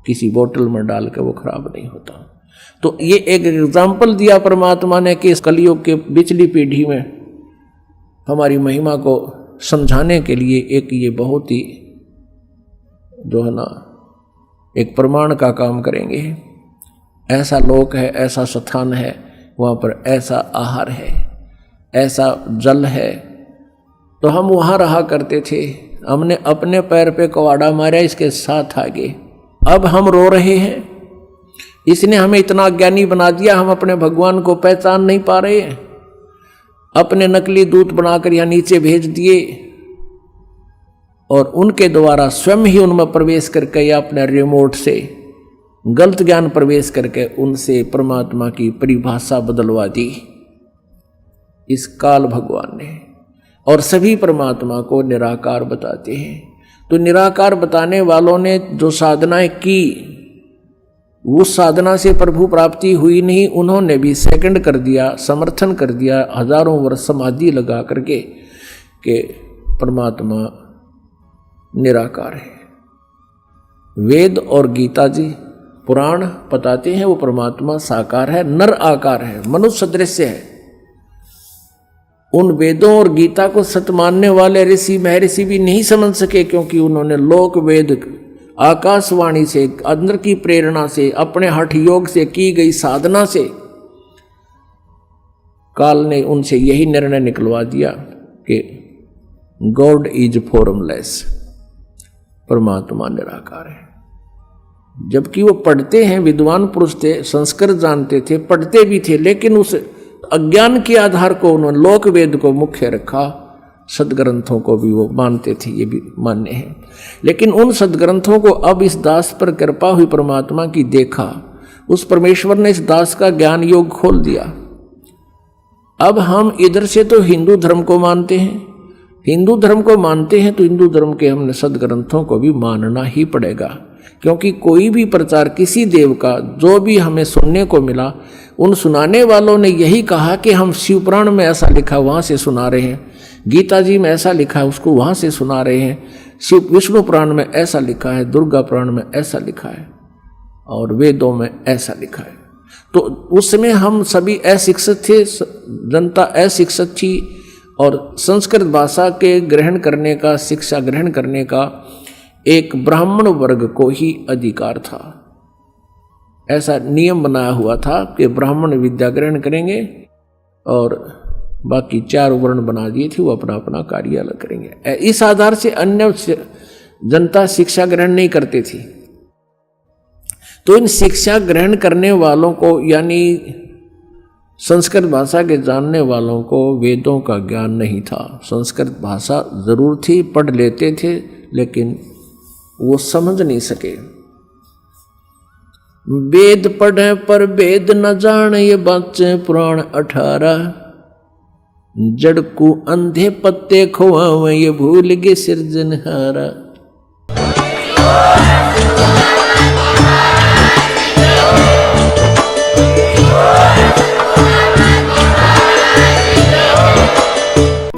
किसी बोतल में डाल के, वो खराब नहीं होता। तो ये एक एग्जाम्पल दिया परमात्मा ने कि इस कलयुग के पिछली पीढ़ी में हमारी महिमा को समझाने के लिए एक ये बहुत ही जो है ना एक प्रमाण का काम करेंगे। ऐसा लोक है, ऐसा स्थान है, वहाँ पर ऐसा आहार है, ऐसा जल है। तो हम वहाँ रहा करते थे, हमने अपने पैर पे कुहाड़ा मारा, इसके साथ आगे अब हम रो रहे हैं। इसने हमें इतना अज्ञानी बना दिया, हम अपने भगवान को पहचान नहीं पा रहे हैं। अपने नकली दूत बनाकर यहां नीचे भेज दिए और उनके द्वारा स्वयं ही उनमें प्रवेश करके या अपने रिमोट से गलत ज्ञान प्रवेश करके उनसे परमात्मा की परिभाषा बदलवा दी इस काल भगवान ने। और सभी परमात्मा को निराकार बताते हैं। तो निराकार बताने वालों ने जो साधनाएं की, उस साधना से प्रभु प्राप्ति हुई नहीं, उन्होंने भी सेकंड कर दिया, समर्थन कर दिया, हजारों वर्ष समाधि लगा करके कि परमात्मा निराकार है। वेद और गीता जी पुराण बताते हैं वो परमात्मा साकार है, नर आकार है, मनुष्य सदृश है। उन वेदों और गीता को सत्य मानने वाले ऋषि महर्षि भी नहीं समझ सके, क्योंकि उन्होंने लोक वेद आकाशवाणी से, अंदर की प्रेरणा से, अपने हठ योग से की गई साधना से काल ने उनसे यही निर्णय निकलवा दिया कि गॉड इज फॉर्मलेस, परमात्मा निराकार है। जबकि वो पढ़ते हैं, विद्वान पुरुष थे, संस्कृत जानते थे, पढ़ते भी थे, लेकिन उस अज्ञान के आधार को उन्होंने लोक वेद को मुख्य रखा। सदग्रंथों को भी वो मानते थे, ये भी मान्य है। लेकिन उन सदग्रंथों को अब इस दास पर कृपा हुई परमात्मा की देखा, उस परमेश्वर ने इस दास का ज्ञान योग खोल दिया। अब हम इधर से तो हिंदू धर्म को मानते हैं, हिंदू धर्म को मानते हैं तो हिंदू धर्म के हमने सदग्रंथों को भी मानना ही पड़ेगा, क्योंकि कोई भी प्रचार किसी देव का जो भी हमें सुनने को मिला, उन सुनाने वालों ने यही कहा कि हम शिव पुराण में ऐसा लिखा वहाँ से सुना रहे हैं, गीता जी में ऐसा लिखा है उसको वहाँ से सुना रहे हैं, शिव विष्णु पुराण में ऐसा लिखा है, दुर्गा पुराण में ऐसा लिखा है और वेदों में ऐसा लिखा है। तो उस समय हम सभी अशिक्षित थे, जनता अशिक्षित थी और संस्कृत भाषा के ग्रहण करने का, शिक्षा ग्रहण करने का एक ब्राह्मण वर्ग को ही अधिकार था। ऐसा नियम बनाया हुआ था कि ब्राह्मण विद्या ग्रहण करेंगे और बाकी 4 वर्ण बना दिए थे, वो अपना अपना कार्य अलग करेंगे। इस आधार से अन्य जनता शिक्षा ग्रहण नहीं करती थी। तो इन शिक्षा ग्रहण करने वालों को, यानी संस्कृत भाषा के जानने वालों को वेदों का ज्ञान नहीं था। संस्कृत भाषा जरूर थी, पढ़ लेते थे, लेकिन वो समझ नहीं सके। वेद पढ़े पर वेद न जाने, ये बच्चे पुराण 18। जड़ को अंधे पत्ते खोआवे, ये भूल गए सिरजनहारा।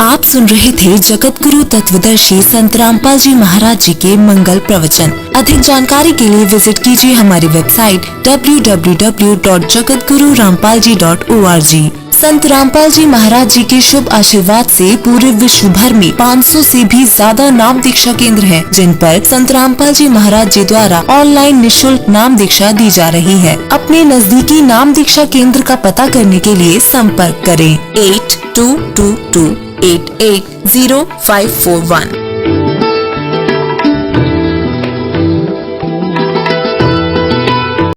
आप सुन रहे थे जगत गुरु तत्वदर्शी संत रामपाल जी महाराज जी के मंगल प्रवचन। अधिक जानकारी के लिए विजिट कीजिए हमारी वेबसाइट www.jagatgururampalji.org। संत रामपाल जी महाराज जी के शुभ आशीर्वाद से पूरे विश्व भर में 500 से भी ज्यादा नाम दीक्षा केंद्र हैं, जिन पर संत रामपाल जी महाराज जी द्वारा ऑनलाइन निःशुल्क नाम दीक्षा दी जा रही है। अपने नजदीकी नाम दीक्षा केंद्र का पता करने के लिए संपर्क करें 8222880541।